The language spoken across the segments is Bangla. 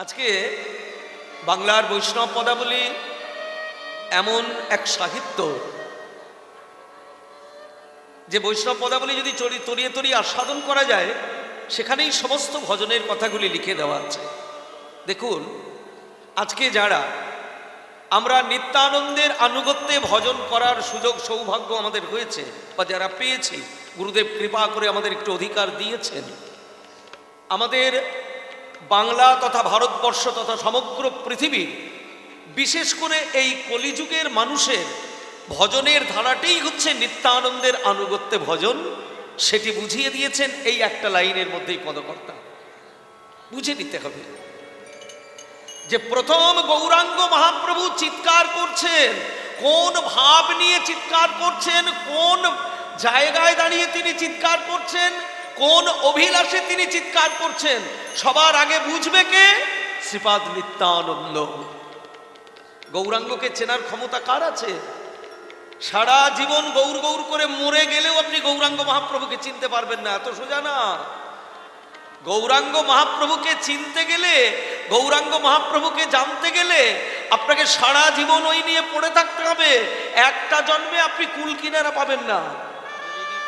আজকে বাংলার বৈষ্ণব পদাবলী এমন এক সাহিত্য যে বৈষ্ণব পদাবলী যদি তরিয়ে তরিয়ে আস্বাদন করা যায় সেখানেই সমস্ত ভজনের কথাগুলি লিখে দেওয়া আছে। দেখুন, আজকে যারা আমরা নিত্যানন্দের আনুগত্যে ভজন করার সুযোগ সৌভাগ্য আমাদের হয়েছে বা যারা পেয়েছি, গুরুদেব কৃপা করে আমাদের একটু অধিকার দিয়েছেন, আমাদের বাংলা তথা ভারতবর্ষ তথা সমগ্র পৃথিবী, বিশেষ করে এই কলিযুগের মানুষের ভজনের ধারাটাই হচ্ছে নিত্যানন্দের আনুগত্যে ভজন। সেটি বুঝিয়ে দিয়েছেন এই একটা লাইনের মধ্যেই পদকর্তা। বুঝে নিতে হবে যে প্রথম গৌরাঙ্গ মহাপ্রভু চিৎকার করছেন, কোন ভাব নিয়ে চিৎকার করছেন, কোন জায়গায় দাঁড়িয়ে তিনি চিৎকার করছেন, কোন অভিলাষে তিনি চিৎকার করছেন, সবার আগে বুঝবে কে? শ্রীপাদ নিত্যানন্দ। গৌরাঙ্গকে চেনার ক্ষমতা কার আছে? সারা জীবন গৌর গৌর করে মরে গেলেও আপনি গৌরাঙ্গ মহাপ্রভুকে চিনতে পারবেন না, এত সোজা না। গৌরাঙ্গ মহাপ্রভুকে চিনতে গেলে, গৌরাঙ্গ মহাপ্রভুকে জানতে গেলে আপনাকে সারা জীবন ওই নিয়ে পড়ে থাকতে হবে। একটা জন্মে আপনি কুল কিনারা পাবেন না।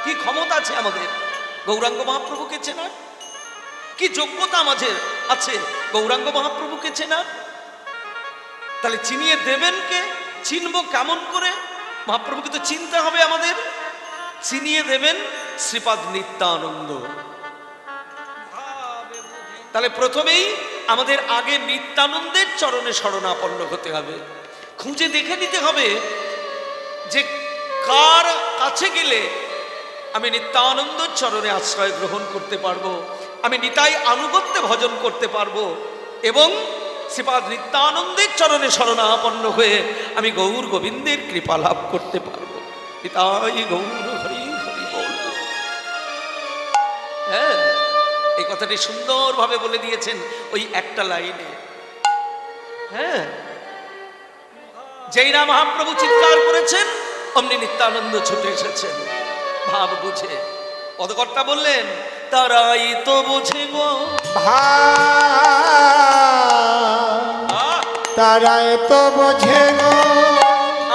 কি ক্ষমতা আছে আমাদের গৌরাঙ্গ মহাপ্রভুকে চেনার? কি যোগ্যতা আমাদের আছে গৌরাঙ্গ মহাপ্রভুকে চেনার? তাহলে চিনিয়ে দেবেন কে? চিনবো কেমন করে? মহাপ্রভুকে তো চিনতে হবে আমাদের। চিনিয়ে দেবেন শ্রীপাদ নিত্যানন্দ। তাহলে প্রথমেই আমাদের আগে নিত্যানন্দের চরণে শরণাপন্ন হতে হবে। খুঁজে দেখে নিতে হবে যে কার কাছে গেলে আমি নিত্যানন্দের চরণে আশ্রয় গ্রহণ করতে পারবো, আমি নিতাই আনুগত্যে ভজন করতে পারবো এবং শ্রীপাদ নিত্যানন্দের চরণে শরণাপন্ন হয়ে আমি গৌর গোবিন্দের কৃপা লাভ করতে পারবো। নিতাই গৌর হরি হরি বল। হ্যাঁ, এই কথাটি সুন্দরভাবে বলে দিয়েছেন ওই একটা লাইনে। হ্যাঁ, যেই না মহাপ্রভু চিৎকার করেছেন অমনি নিত্যানন্দ ছুটে এসেছেন ভাব বুঝে। পদকর্তা বললেন, তারাই তো বোঝে গো তারাই তো বোঝে গো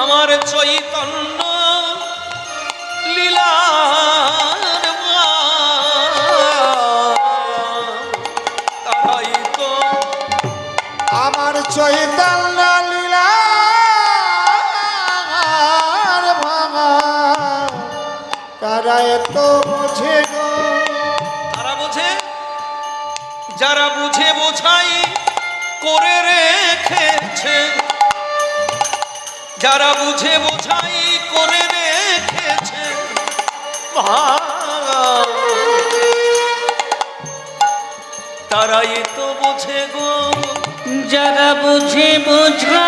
আমার চৈতন্য লীলার তারাই তো আমার চৈতন্য লীলার ভাঙা, তারাই তো বোঝে গো। তারা বোঝে, যারা বুঝে বোঝাই করে রেখেছে, যারা বুঝে বোঝাই করে রেখেছে, তারাই তো বোঝে গো। যারা বুঝে বোঝা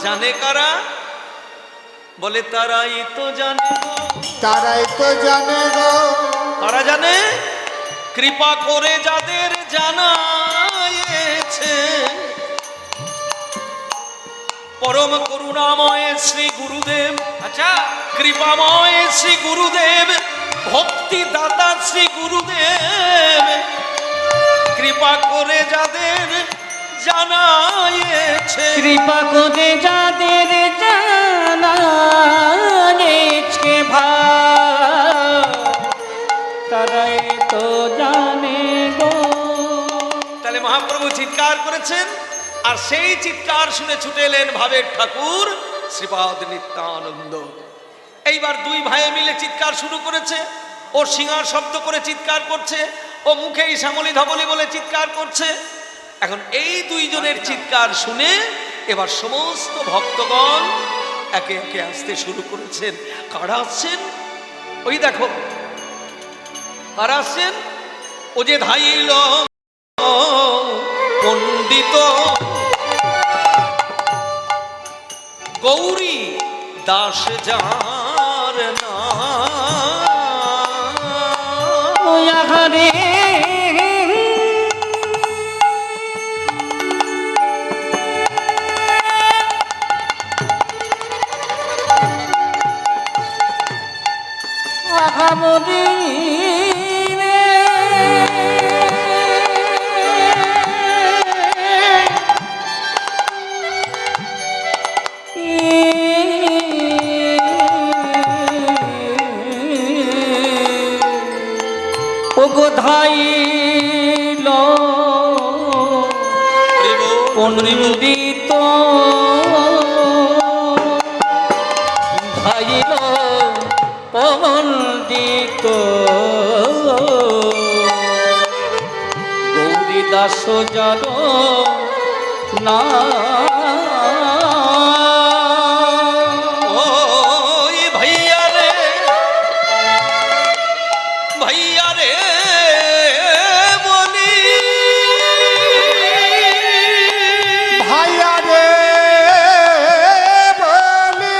জানে কারা? বলে তারাই তো জানে গো। তারাই তো জানে গো। তারা জানে কৃপা করে যাদের জানায়েছে, পরম করুণাময় শ্রী গুরুদেব। আচ্ছা, কৃপাময় শ্রী গুরুদেব, ভক্তি দাতা শ্রী গুরুদেব, কৃপা করে যাদের জানায়েছে, কৃপা করে যাদের জানায়েছে তারাই তো জানে গো। তাহলে মহাপ্রভু চিৎকার করেছেন আর সেই চিৎকার শুনে ছুটে এলেন ভাবের ঠাকুর শ্রীপাদ নিত্যানন্দ। এইবার দুই ভাই মিলে চিৎকার শুরু করেছে। ও সিংহার শব্দ করে চিৎকার করছে, ও মুখেই শ্যামলী ধবলী বলে চিৎকার করছে। এখন এই দুইজনের চিৎকার শুনে এবার সমস্ত ভক্তগণ একে একে আসতে শুরু করেছেন। কারা আসছেন? ওই দেখো কারা আসছেন। ও যে ধাইল পণ্ডিত গৌরী দাস যার নাম, রে আহামরি রে ওগো ধাইল পণ্ডিত ধাইল পণ্ডিত গৌরী দাস জান না ও ভাইয়া রে, ভাইয়া রে বলি, ভাইয়া রে বলি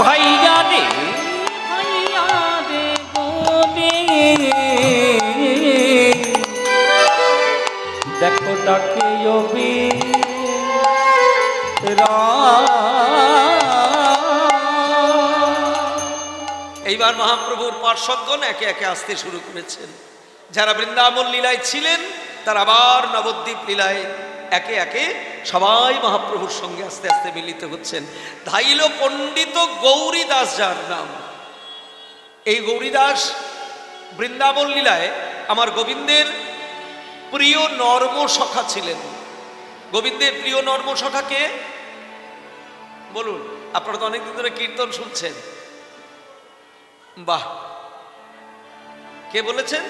ভাইয়া রে ভাইয়া রে বলে দেখো ডাকে অবি এইবার মহাপ্রভুর পার্শ্বদগণ একে একে আসতে শুরু করেছেন। যারা বৃন্দাবন লীলায় ছিলেন তারা আবার নবদ্বীপ লীলায় একে একে সবাই মহাপ্রভুর সঙ্গে আস্তে আস্তে মিলিত হচ্ছেন। ধাইল পণ্ডিত গৌরীদাস যার নাম, এই গৌরীদাস বৃন্দাবন লীলায় আমার গোবিন্দের প্রিয় নর্ম সখা ছিলেন। গোবিন্দের প্রিয় নর্ম সখা কে বলুন? আপনারা তো অনেকদিন ধরে কীর্তন শুনছেন। বাহ, কে বলেছেন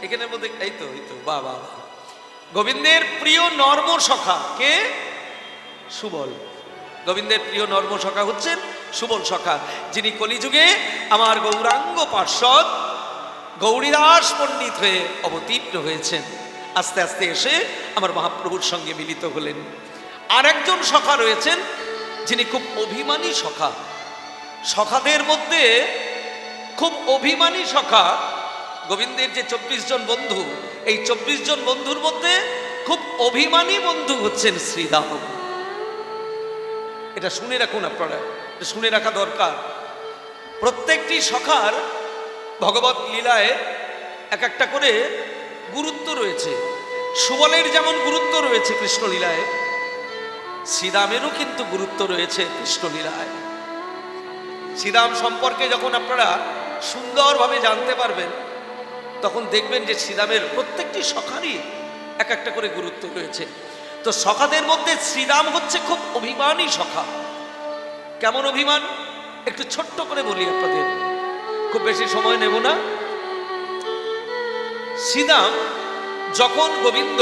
এখানের মধ্যে? এই তো বাহ বাহ বাহ। গোবিন্দের প্রিয় নর্ম সখা কে? সুবল। গোবিন্দের প্রিয় নর্ম সখা হচ্ছেন সুবল সখা, যিনি কলিযুগে আমার গৌরাঙ্গ পার্ষদ গৌরীদাস পণ্ডিত হয়ে অবতীর্ণ হয়েছেন। আস্তে আস্তে এসে আমার মহাপ্রভুর সঙ্গে মিলিত হলেন। আর একজন সখা রয়েছেন যিনি খুব অভিমানী সখা। সখাদের মধ্যে খুব অভিমানী সখা গোবিন্দের যে 24 জন বন্ধু, এই 24 জন বন্ধুর মধ্যে খুব অভিমানী বন্ধু হচ্ছেন শ্রীদাম। এটা শুনে রাখুন আপনারা, এটা শুনে রাখা দরকার। প্রত্যেকটি সখার ভগবত লীলায় এক একটা করে গুরুত্ব রয়েছে। সুবলের যেমন গুরুত্ব রয়েছে কৃষ্ণলীলায়, শ্রীদামেরও কিন্তু গুরুত্ব রয়েছে কৃষ্ণলীলায়। শ্রীদাম সম্পর্কে যখন আপনারা সুন্দরভাবে জানতে পারবেন তখন দেখবেন যে শ্রীদামের প্রত্যেকটি সখারই এক একটা করে গুরুত্ব রয়েছে। তো সখাদের মধ্যে শ্রীদাম হচ্ছে খুব অভিমানী সখা। কেমন অভিমান একটু ছোট্ট করে বলি আপনাদের, খুব বেশি সময় নেব না। শ্রীদাম যখন গোবিন্দ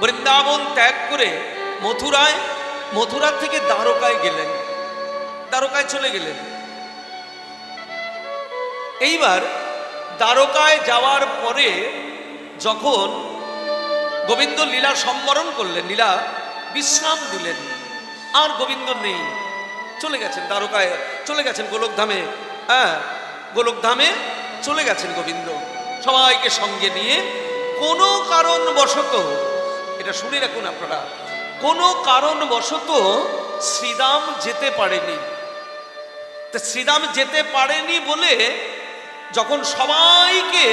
বৃন্দাবন ত্যাগ করে মথুরা থেকে দ্বারকায় গেলেন, দ্বারকায় চলে গেলেন। এইবার দ্বারকায় যাওয়ার পরে যখন গোবিন্দ লীলা সম্বরণ করলেন, লীলা বিশ্রাম দিলেন, আর গোবিন্দ নেই, চলে গেছেন দ্বারকায়, চলে গেছেন গোলকধামে। হ্যাঁ, গোলকধামে চলে গেছেন গোবিন্দ সবাইকে সঙ্গে নিয়ে। কোনো কারণবশত, এটা শুনে রাখুন আপনারা, কোনো কারণবশত শ্রীদাম যেতে পারেনি। তো শ্রীদাম যেতে পারেনি বলে যখন সবাইকে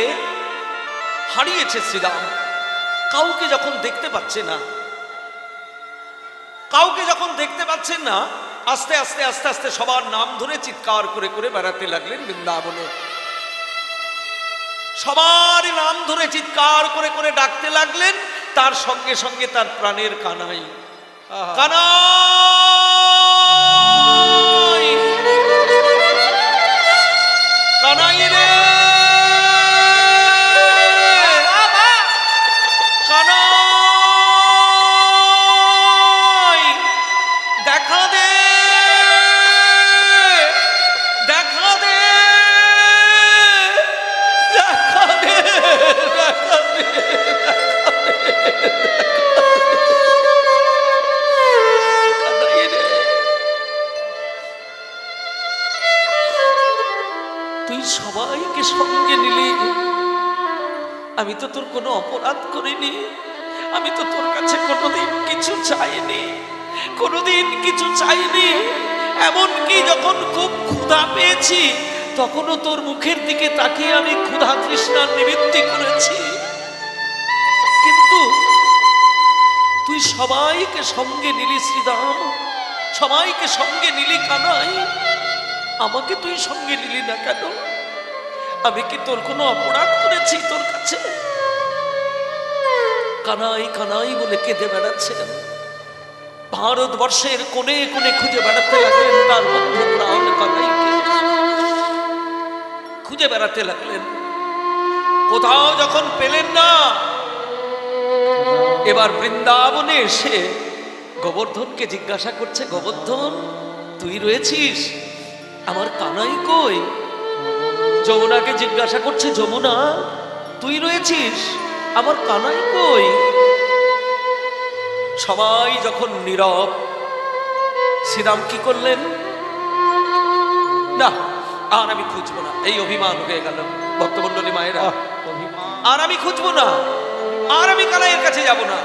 হারিয়েছে শ্রীদাম, কাউকে যখন দেখতে পাচ্ছে না, কাউকে যখন দেখতে পাচ্ছেন না, আস্তে আস্তে আস্তে আস্তে সবার নাম ধরে চিৎকার করে করে বেড়াতে লাগলেন বৃন্দাবনে। সবার নাম ধরে চিৎকার করে করে ডাকতে লাগলেন। তার সঙ্গে সঙ্গে তার প্রাণের কানাই, কানাই, কানাই রে, কানাই, দেখা দে, দেখা দে, দেখা দে, দেখা দে, দেখা দে। সবাইকে সঙ্গে নিলি, আমি তো তোর কোনো অপরাধ করিনি, আমি তো তোর কাছে কোনোদিন কিছু চাইনি, কোনোদিন কিছু চাইনি। এমনকি যখন খুব ক্ষুধা পেয়েছি তখনও তোর মুখের দিকে তাকিয়ে আমি ক্ষুধা তৃষ্ণার নিবৃত্তি করেছি। কিন্তু তুই সবাইকে সঙ্গে নিলি শ্রীরাম, সবাইকে সঙ্গে নিলি কানাই, আমাকে তুই সঙ্গে নিলি না কেন? আমি কি তোর কোনো অপরাধ করেছি তোর কাছে? কানাই কানাই বলে কেঁদে বেড়াচ্ছেন, ভারতবর্ষের কোণে কোণে খুঁজে বেড়াতে লাগলেন তার বন্ধু প্রাণ কানাইকে, খুঁজে বেড়াতে লাগলেন। কোথাও যখন পেলেন না, এবার বৃন্দাবনে এসে গোবর্ধনকে জিজ্ঞাসা করছে, গোবর্ধন তুই রয়েছিস, আমার কানাই কই? যমুনাকে জিজ্ঞাসা করছে, যমুনা তুই রয়েছিস, আমার কানাই কই? সবাই যখন নীরব, শ্রীরাম কি করলেন? না, আর আমি খুঁজবো না, এই অভিমান হয়ে গেল ভক্তমণ্ডলী মায়েরা, আর আমি খুঁজবো না, আর আমি কানাইয়ের কাছে যাব না,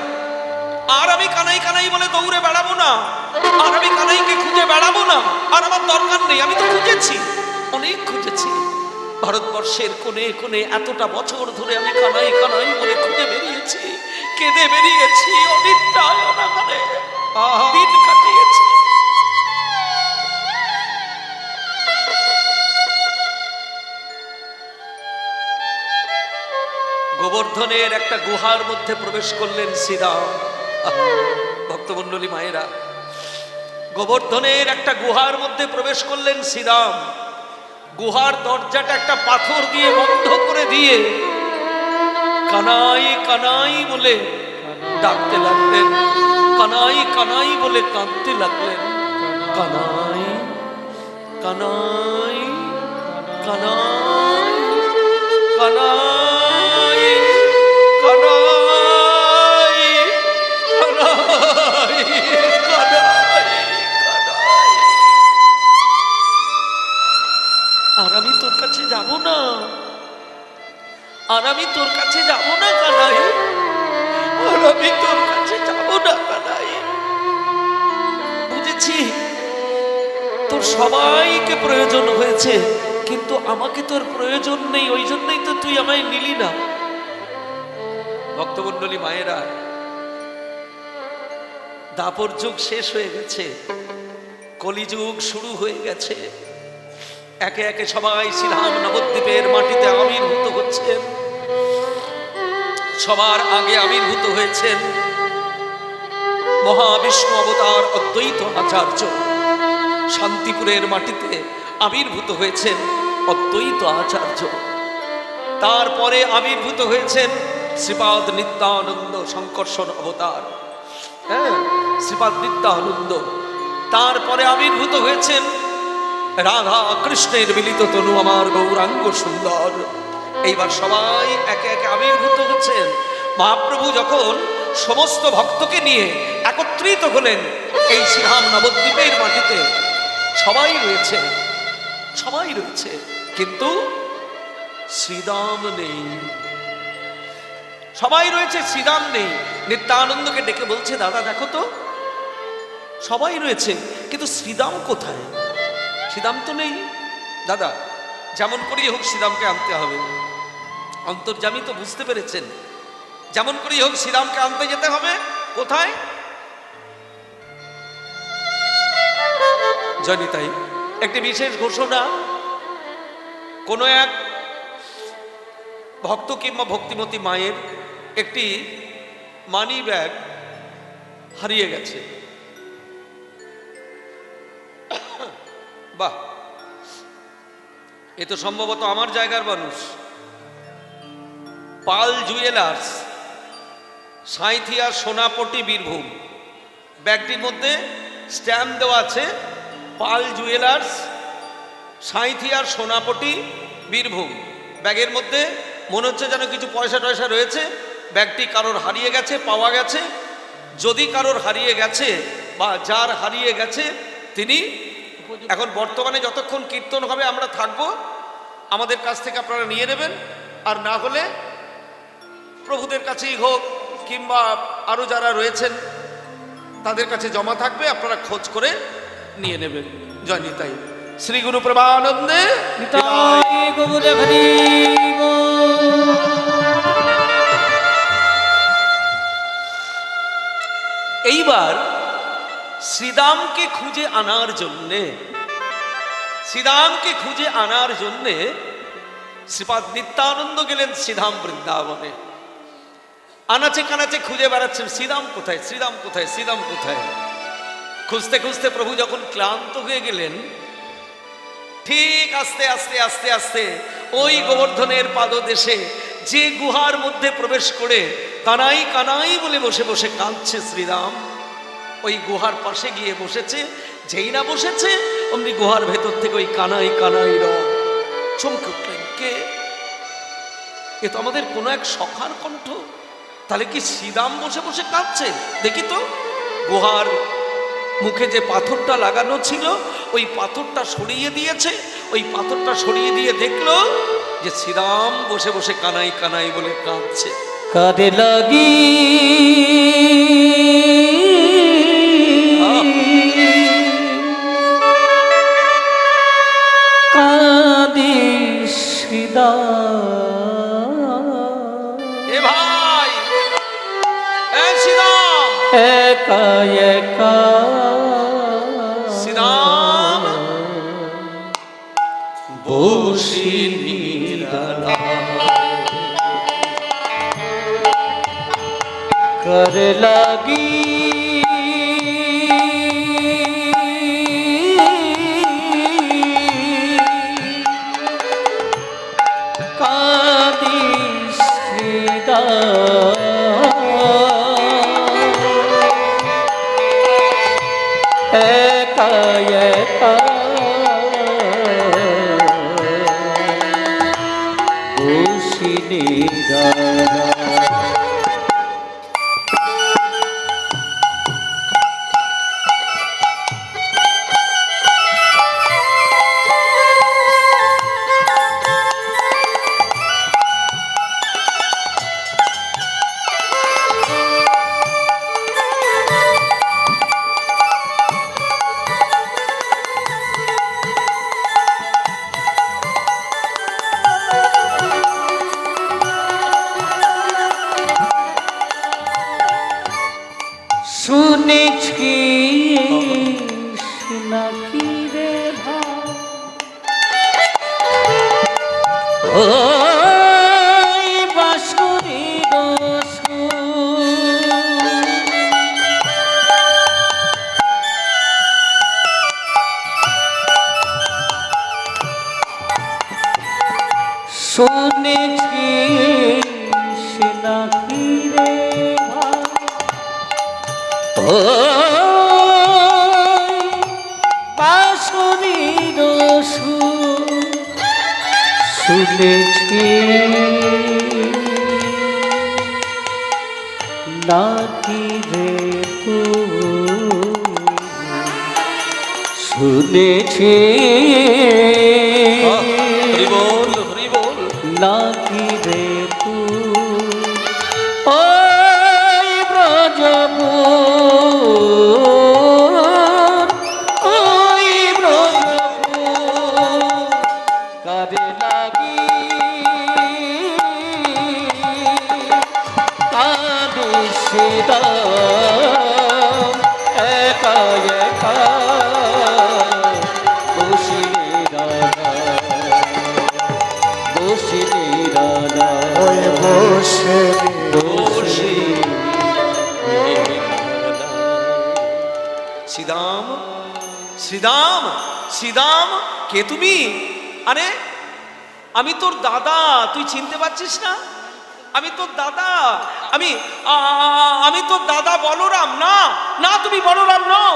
আর আমি কানাই কানাই বলে দৌড়ে বেড়াবো না, আর আমি কানাইকে খুঁজে বেড়াবো না, আর আমার দরকার নেই, আমি তো খুঁজেছি, অনেক খুঁজেছি ভারতবর্ষের কোণে কোণে, এতটা বছর ধরে আমি কানাই কানাই বলে খুঁজে বেরিয়েছি, কেঁদে বেরিয়েছি, অনিদ্রায় অনাহারে দিন কাটিয়েছি। গোবর্ধনের একটা গুহার মধ্যে প্রবেশ করলেন শ্রীরাম। ভক্তমণ্ডলী মায়েরা, গোবর্ধনের একটা গুহার মধ্যে প্রবেশ করলেন শ্রীরাম। গুহার দরজাটা একটা পাথর দিয়ে বন্ধ করে দিয়ে কানাই কানাই বলে ডাকতে লাগলেন, কানাই কানাই বলে কাঁদতে লাগলেন, কানাই কানাই কানাই কানাই কানাই কানাই কানাই কানাই। আর আমি তোর কাছে যাব না, আর আমি তোর কাছে যাব না কানাই, আর আমি তোর কাছে যাব না কানাই। বুঝেছি তোর সবাইকে প্রয়োজন হয়েছে, কিন্তু আমাকে তোর প্রয়োজন নেই, ওই জন্যই তো তুই আমায় নিলি না। ভক্তমণ্ডলী মায়েরা, দাপর যুগ শেষ হয়ে গেছে, কলিযুগ শুরু হয়ে গেছে। একে একে সবাই শ্রীরাম নবদ্বীপের মাটিতে আবির্ভূত হচ্ছেন। সবার আগে আবির্ভূত হয়েছেন মহাবিষ্ণু অবতার অদ্বৈত আচার্য। শান্তিপুরের মাটিতে আবির্ভূত হয়েছেন অদ্বৈত আচার্য। তারপরে আবির্ভূত হয়েছেন শ্রীপাদ নিত্যানন্দ শঙ্কর্ষণ অবতার, হ্যাঁ, শ্রীপাদ নিত্যানন্দ। তারপরে আবির্ভূত হয়েছেন রাধা কৃষ্ণের মিলিত তনু আমার গৌরাঙ্গ সুন্দর। এইবার সবাই একে একে আবির্ভূত হচ্ছেন। মহাপ্রভু যখন সমস্ত ভক্তকে নিয়ে একত্রিত হলেন এই শ্রীরাম নবদ্বীপের মাটিতে, সবাই রয়েছে, সবাই রয়েছে, কিন্তু শ্রীরাম নেই। সবাই রয়েছে, শ্রীরাম নেই। নিত্যানন্দকে ডেকে বলছে, দাদা দেখো তো, সবাই রয়েছে কিন্তু শ্রীরাম কোথায়? শ্রীরাম তো নেই। দাদা যেমন করেই হোক শ্রীরামকে আনতে হবে। অন্তর্যামী তো বুঝতে পেরেছেন, যেমন করেই হোক শ্রীরামকে আনতে যেতে হবে। কোথায়? জানি তাই একটি বিশেষ ঘোষণা, কোন এক ভক্ত কিংবা ভক্তিমতী মায়ের একটি মানি ব্যাগ হারিয়ে গেছে। বাহ, এ তো সম্ভবত আমার জায়গার মানুষ। পাল জুয়েলার্স, সাঁইথিয়া সোনাপটি, বীরভূম। ব্যাগটির মধ্যে স্ট্যাম্প দেওয়া আছে, পাল জুয়েলার্স, সাঁইথিয়ার সোনাপটি, বীরভূম। ব্যাগের মধ্যে মনে হচ্ছে যেন কিছু পয়সা টয়সা রয়েছে। ব্যাগটি কারোর হারিয়ে গেছে, পাওয়া গেছে। যদি কারোর হারিয়ে গেছে বা যার হারিয়ে গেছে তিনি এখন বর্তমানে যতক্ষণ কীর্তন হবে আমরা থাকব, আমাদের কাছ থেকে আপনারা নিয়ে নেবেন, আর না হলে প্রভুদের কাছেই হোক কিংবা আরও যারা রয়েছেন তাদের কাছে জমা থাকবে, আপনারা খোঁজ করে নিয়ে নেবেন। জয় নিতাই। শ্রী গুরু প্রেমানন্দে। নিতাই গৌর হরি বল। এইবার শ্রীদামকে খুঁজে আনার জন্যে শ্রীপাদ নিত্যানন্দ গেলেন শ্রীধাম বৃন্দাবনে। আনাচে কানাচে খুঁজে বেড়াচ্ছেন, শ্রীদাম কোথায়, শ্রীদাম কোথায়, শ্রীদাম কোথায়। খুঁজতে খুঁজতে প্রভু যখন ক্লান্ত হয়ে গেলেন, ঠিক আস্তে আস্তে আস্তে আস্তে ওই গোবর্ধনের পাদদেশে যে গুহার মধ্যে প্রবেশ করে কানাই কানাই বলে বসে বসে কাঁদছে শ্রীরাম, ওই গুহার পাশে গিয়ে বসেছে। যেই না বসেছে অমনি গুহার ভেতর থেকে ওই কানাই কানাই রব চমকে উঠলেন। কে? এ তো আমাদের কোনো এক সখার কণ্ঠ। তাহলে কি শ্রীরাম বসে বসে কাঁদছে? দেখি তো। গুহার মুখে যে পাথরটা লাগানো ছিল ওই পাথরটা সরিয়ে দিয়েছে। ওই পাথরটা সরিয়ে দিয়ে দেখলো যে শ্রীরাম বসে বসে কানাই কানাই বলে কাঁদছে। কাঁদে লাগি কাঁদি শ্রীদাম। এ ভাই, এ শ্রীরাম, একা একা শ্রীরাম বসি নিরালায় কর লাগি কাঁদি শ্রীদাম। একা একা বসি নিরালায়। শুনেছি নাকি রে ভাই, ওই বাঁশরীর সুর শুনেছি নাকি রে ভাই, বাঁশরীর সুর শুনেছি নাকি রে শুনেছি হরি বল, হরি বল। নাকি রে ওই ব্রজপুর, ওই ব্রজপুর কারে লাগি কাঁদে শ্রীদাম। একা একা বসি নিরালায়, বসি নিরালায়, ওই বসে বসি শ্রীদাম, শ্রীদাম, শ্রীদাম, কে তুমি? আরে আমি তোর দাদা, তুই চিনতে পারছিস না? আমি তোর দাদা, আমি তোর দাদা বলরাম। না না, তুমি বলরাম নও।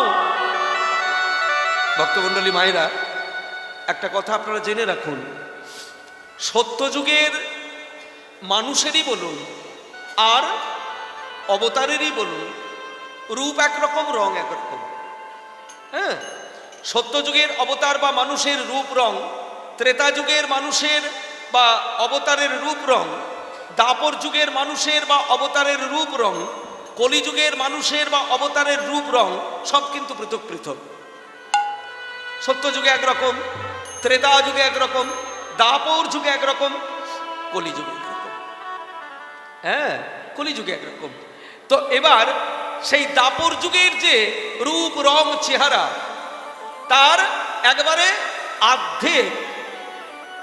ভক্তমণ্ডলী মায়েরা, একটা কথা আপনারা জেনে রাখুন, সত্যযুগের মানুষেরই বলুন আর অবতারেরই বলুন, রূপ একরকম, রং একরকম। হ্যাঁ, সত্যযুগের অবতার বা মানুষের রূপ রং ত্রেতা যুগের মানুষের বা অবতারের রূপ রং, দাপর যুগের মানুষের বা অবতারের রূপ রং, কলিযুগের মানুষের বা অবতারের রূপ রং সব কিন্তু পৃথক পৃথক। সত্য যুগে একরকম, ত্রেতা যুগে একরকম, দাপর যুগে একরকম, কলিযুগে একরকম। হ্যাঁ, কলিযুগে একরকম। তো এবার সেই দাপর যুগের যে রূপ রং চেহারা তার একবারে আর্ধেক,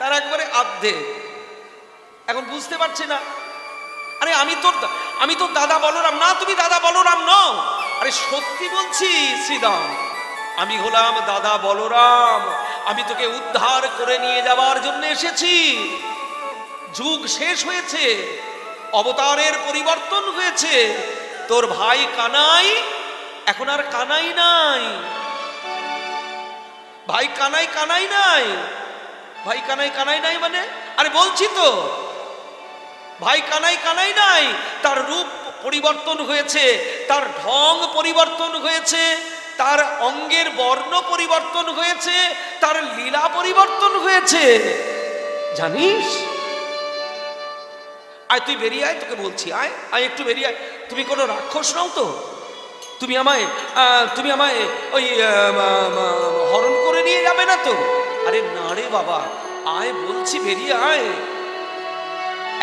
তার একবারে আর্ধেক। এখন বুঝতে পারছি না, আরে আমি তো দাদা বলরাম না, তুমি দাদা বলরাম নও। আরে সত্যি বলছি শ্রীদাম, আমি হলাম দাদা বলরাম। আমি তোকে উদ্ধার করে নিয়ে যাওয়ার জন্য এসেছি। যুগ শেষ হয়েছে, অবতারের পরিবর্তন হয়েছে। তোর ভাই কানাই এখন আর কানাই নাই। ভাই কানাই কানাই নাই। ভাই কানাই কানাই নাই মানে, আরে বলছি তো, ভাই কানাই কানাই নাই। তার রূপ পরিবর্তন হয়েছে, তার ঢং পরিবর্তন হয়েছে, তার অঙ্গের বর্ণ পরিবর্তন হয়েছে, তার লীলা পরিবর্তন হয়েছে, জানিস? আয় তুই বেরিয়ে আয়, তোকে বলছি, আয় আয় একটু বেরিয়ে আয়। তুমি কোনো রাক্ষস নও তো? তুমি আমায় ওই হরণ করে নিয়ে যাবে না তো? আরে না রে বাবা, আয় বলছি, বেরিয়ে আয়।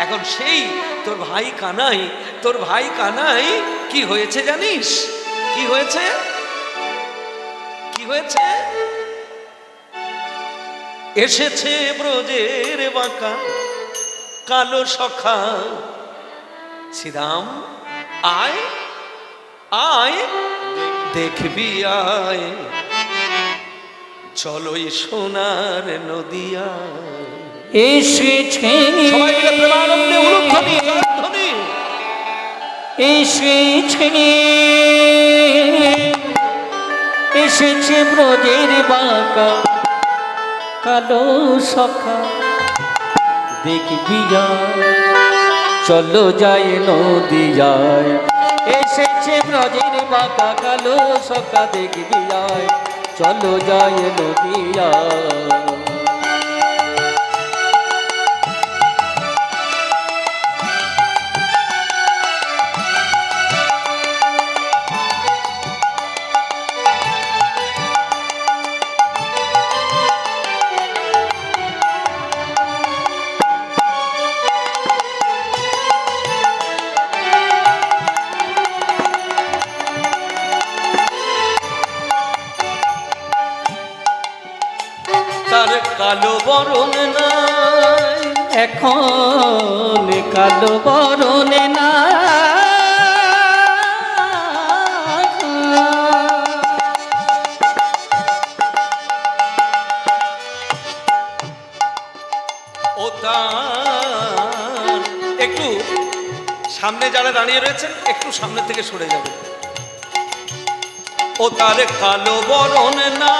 এখন সেই তোর ভাই কানাই, তোর ভাই কানাই কি হয়েছে জানিস? কি হয়েছে? কি হয়েছে? এসেছে ব্রজের বাঁকা কালো সখা। শ্রীরাম আয় আয় দেখবি আয়, চলোই সোনার নদিয়া। এসেছে সবাই মিলে প্রেমানন্দে উলুধ্বনি ধ্বনি। এসেছে এসেছে ব্রজের বাঁকা কালো সখা, দেখবি আয়, চলো যায় নদিয়ায়। এসেছে ব্রজের বাঁকা কালো সখা, দেখবি আয়, চলো যায় নদিয়ায়। তার কালো বরণ নাই, এখন কালো বরণ না, ও তার একটু সামনে যারা দাঁড়িয়ে রয়েছেন একটু সামনে থেকে সরে যাবে। ও তার কালো বরণ না,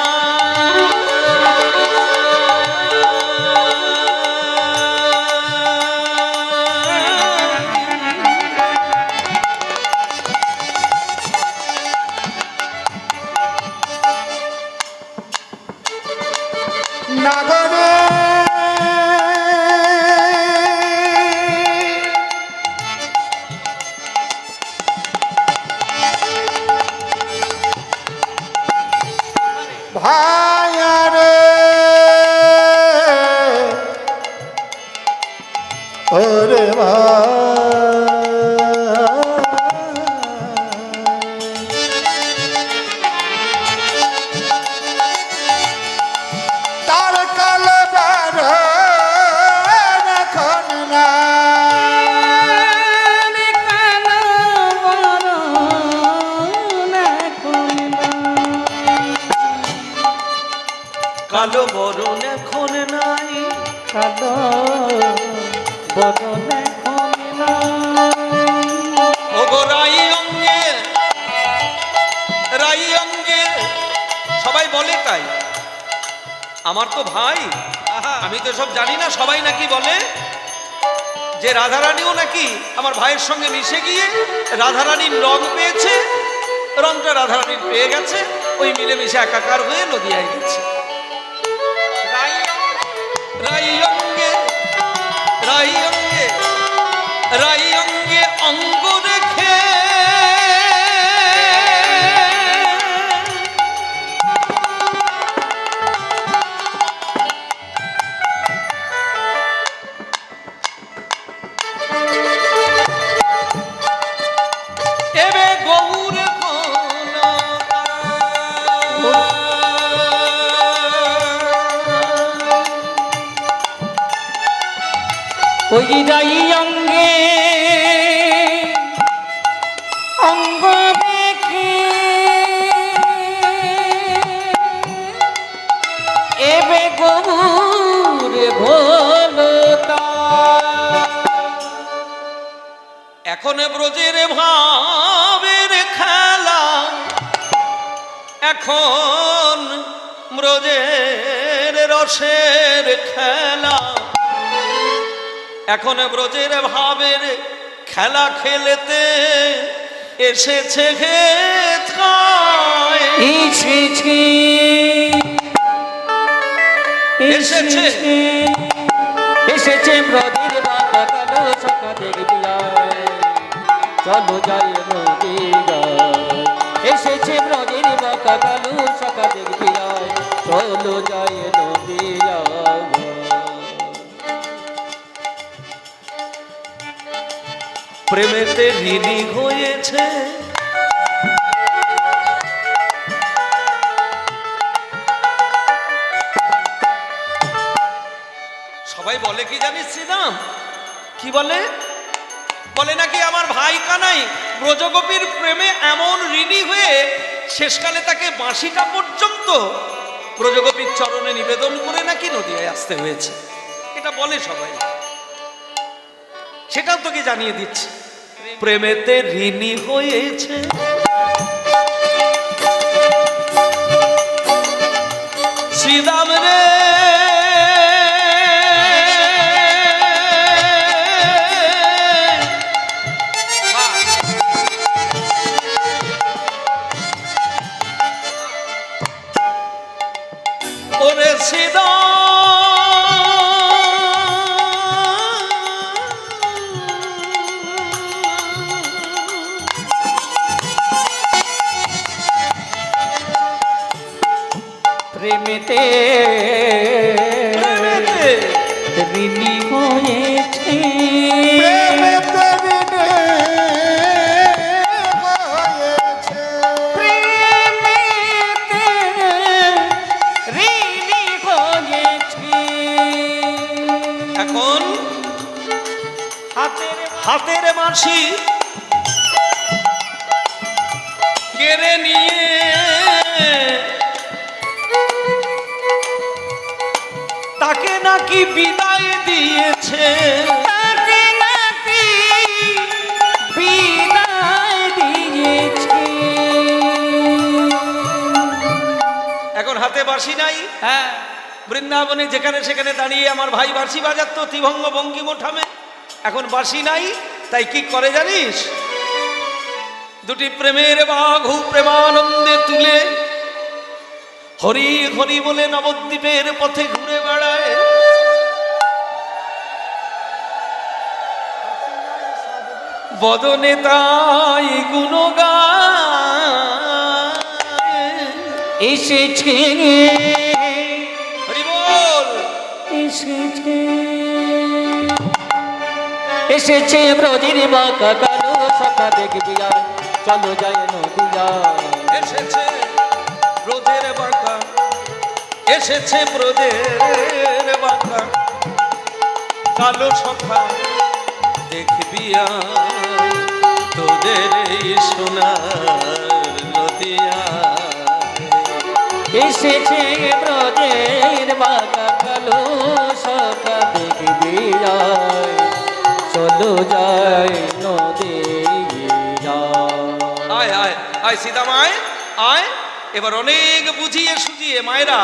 নাগরে ভাইয়ারে ওরে তার কালে এখন না কালো বরণ এখন নাই, কালো বরণ এখন নাই। ওগো রাই অঙ্গে, রাই অঙ্গে সবাই বলে তাই। আমার তো ভাই, আমি তো সব জানি না, সবাই নাকি বলে যে রাধারানীও নাকি আমার ভাইয়ের সঙ্গে মিশে গিয়ে রাধারানীর রং পেয়েছে, রংটা রাধারানীর পেয়ে গেছে, ওই মিলেমিশে একাকার হয়ে নদিয়ায় গেছে। রাই অঙ্গে রাই অঙ্গে রাই অঙ্গে অঙ্গ রেখে এবে গৌর ওই রাই অঙ্গে অঙ্গ দেখে এবে গৌরে ঘোলতা এখন ব্রজের ভাবের খেলা এখন ব্রজের রসের খেলা এখন ব্রজের ভাবের খেলা খেলতে এসেছে হেথায় এসেছে এসেছে। এসেছে ব্রজের বাবা কালো সখা দেখবি আয়, চলো যাই নদী যায়। এসেছে ব্রজের বাবা কালো সখা দেখবি আয়, চলো যাই নদী যায়। প্রেমেতে ঋণী হয়েছে সবাই বলে কি জানিস শ্রীরাম কি বলে বলে নাকি আমার ভাই কানাই ব্রজগোপীর প্রেমে এমন ঋণী হয়ে শেষকালে তাকে বাঁশিটা পর্যন্ত ব্রজগোপীর চরণে নিবেদন করে নাকি নদিয়ায় আসতে হয়েছে। এটা বলে সবাই, সেটাও তোকে জানিয়ে দিচ্ছি। প্রেমেতে ঋণী হয়েছে শ্রীরাম রে ওরে প্রেমেতে প্রেমেতে ঋণী হয়েছে প্রেমেতে হয়েছে প্রেমেতে ঋণী হয়েছে। এখন হাতের বাঁশি কেড়ে নিয়ে তাকে নাকি বিদায় দিয়েছে তাকে নাকি বিদায় দিয়েছে। এখন হাতে বাঁশি নাই। হ্যাঁ, বৃন্দাবনে যেখানে সেখানে দাঁড়িয়ে আমার ভাই বাঁশি বাজাতো ত্রিভঙ্গ বঙ্কিম ঠামে, এখন বাঁশি নাই। তাই কি করে জানিস, দুটি প্রেমের বাঘু প্রেমানন্দে তুলে হরি হরি বলে নবদ্বীপের পথে ঘুরে বেড়ায়। বদনে তাই গুণগান এসেছে হরি বল। এসেছে এসেছে ব্রজের বাঁকা কালো সখা দেখবি আয়, চলো যায় নদিয়া। এসেছে ব্রজের বাঁকা এসেছে ব্রজের বাঁকা কালো সখা দেখবি আয়, তোদের এই সোনার নদিয়া। এসেছে ব্রজের বাঁকা কালো সখা দেখবি আয়, চলো যায় নদিয়া। আয় আয় আয় সীতাম আয় আয়। এবার অনেক বুঝিয়ে সুঝিয়ে, মায়েরা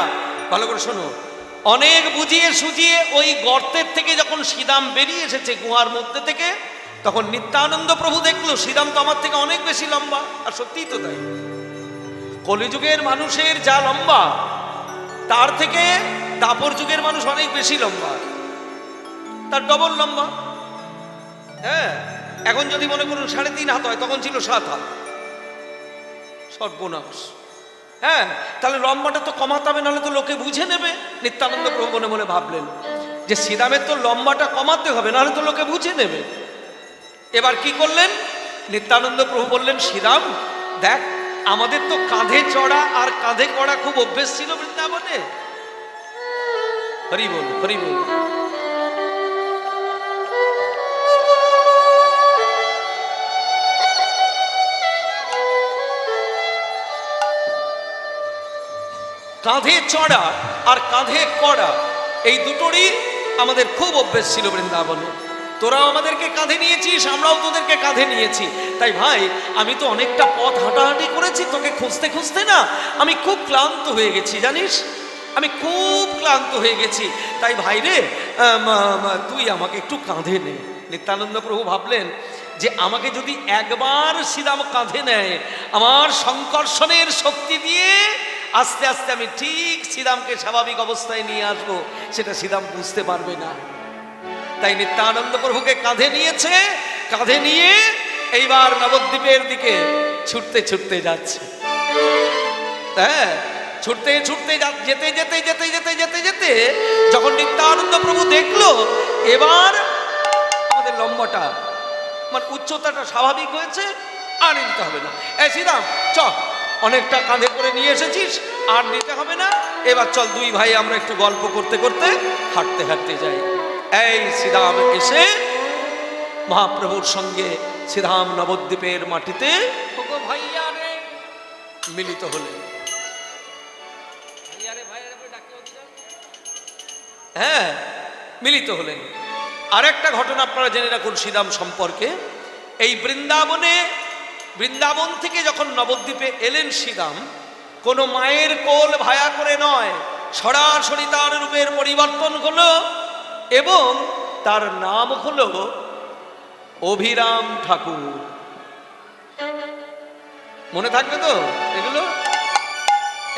ভালো করে শোনো, অনেক বুঝিয়ে সুঝিয়ে ওই গর্তের থেকে যখন শ্রীরাম বেরিয়ে এসেছে গুহার মধ্যে থেকে, তখন নিত্যানন্দ প্রভু দেখলো শ্রীরাম তো আমার থেকে অনেক বেশি লম্বা। আর সত্যিই তো তাই, কলিযুগের মানুষের যা লম্বা তার থেকে দাপর যুগের মানুষ অনেক বেশি লম্বা, তার ডবল লম্বা। হ্যাঁ, এখন যদি মনে করুন 3.5 হাত হয়, তখন ছিল 7 হাত। সর্বনাশ। হ্যাঁ, তাহলে লম্বাটা তো কমাতে হবে, নাহলে তো লোকে বুঝে নেবে। নিত্যানন্দ প্রভু মনে মনে ভাবলেন যে শ্রীরামের তো লম্বাটা কমাতে হবে, নাহলে তো লোকে বুঝে নেবে। এবার কি করলেন? নিত্যানন্দ প্রভু বললেন, শ্রীরাম দেখ, আমাদের তো কাঁধে চড়া আর কাঁধে কড়া খুব অভ্যেস ছিল বৃন্দাবনে। হরি বল, হরি বল। কাঁধে চড়া আর কাঁধে কড়া এই দুটোরই আমাদের খুব অভ্যেস ছিল বৃন্দাবনে। তোরাও আমাদেরকে কাঁধে নিয়েছিস, আমরাও তোদেরকে কাঁধে নিয়েছি। তাই ভাই, আমি তো অনেকটা পথ হাঁটাহাঁটি করেছি তোকে খুঁজতে খুঁজতে, না আমি খুব ক্লান্ত হয়ে গেছি, জানিস, আমি খুব ক্লান্ত হয়ে গেছি। তাই ভাই রে, তুই আমাকে একটু কাঁধে নে। নিত্যানন্দ প্রভু ভাবলেন যে আমাকে যদি একবার শ্রীরাম কাঁধে নেয়, আমার সংকর্ষণের শক্তি দিয়ে আস্তে আস্তে আমি ঠিক শ্রীরামকে স্বাভাবিক অবস্থায় নিয়ে আসবো, সেটা শ্রীরাম বুঝতে পারবে না। তাই নিত্যানন্দ প্রভুকে কাঁধে নিয়েছে, কাঁধে নিয়ে এইবার নবদ্বীপের দিকে ছুটতে ছুটতে যাচ্ছে। হ্যাঁ, ছুটতে ছুটতে যেতে যেতে যেতে যেতে যেতে যেতে যখন নিত্যানন্দ প্রভু দেখলো এবার আমাদের লম্বাটা মানে উচ্চতাটা স্বাভাবিক হয়েছে, আর নিতে হবে না। শ্রীরাম চ, অনেকটা কাঁধে করে নিয়ে এসেছিস, আর নিতে হবে না, এবার চল দুই ভাই আমরা একটু গল্প করতে করতে হাঁটতে হাঁটতে যাই। এই শ্রীরাম এসে মহাপ্রভুর সঙ্গে শ্রীরাম নবদ্বীপের মাটিতে মিলিত হলেন। হ্যাঁ, মিলিত হলেন। আরেকটা ঘটনা আপনারা জেনে রাখুন শ্রীরাম সম্পর্কে। এই বৃন্দাবন থেকে যখন নবদ্বীপে এলেন শ্রীরাম, কোনো মায়ের কোল ভায়া করে নয়, সরাসরি তার রূপের পরিবর্তন হলো এবং তার নাম হলো অভিরাম ঠাকুর। মনে থাকবে তো এগুলো?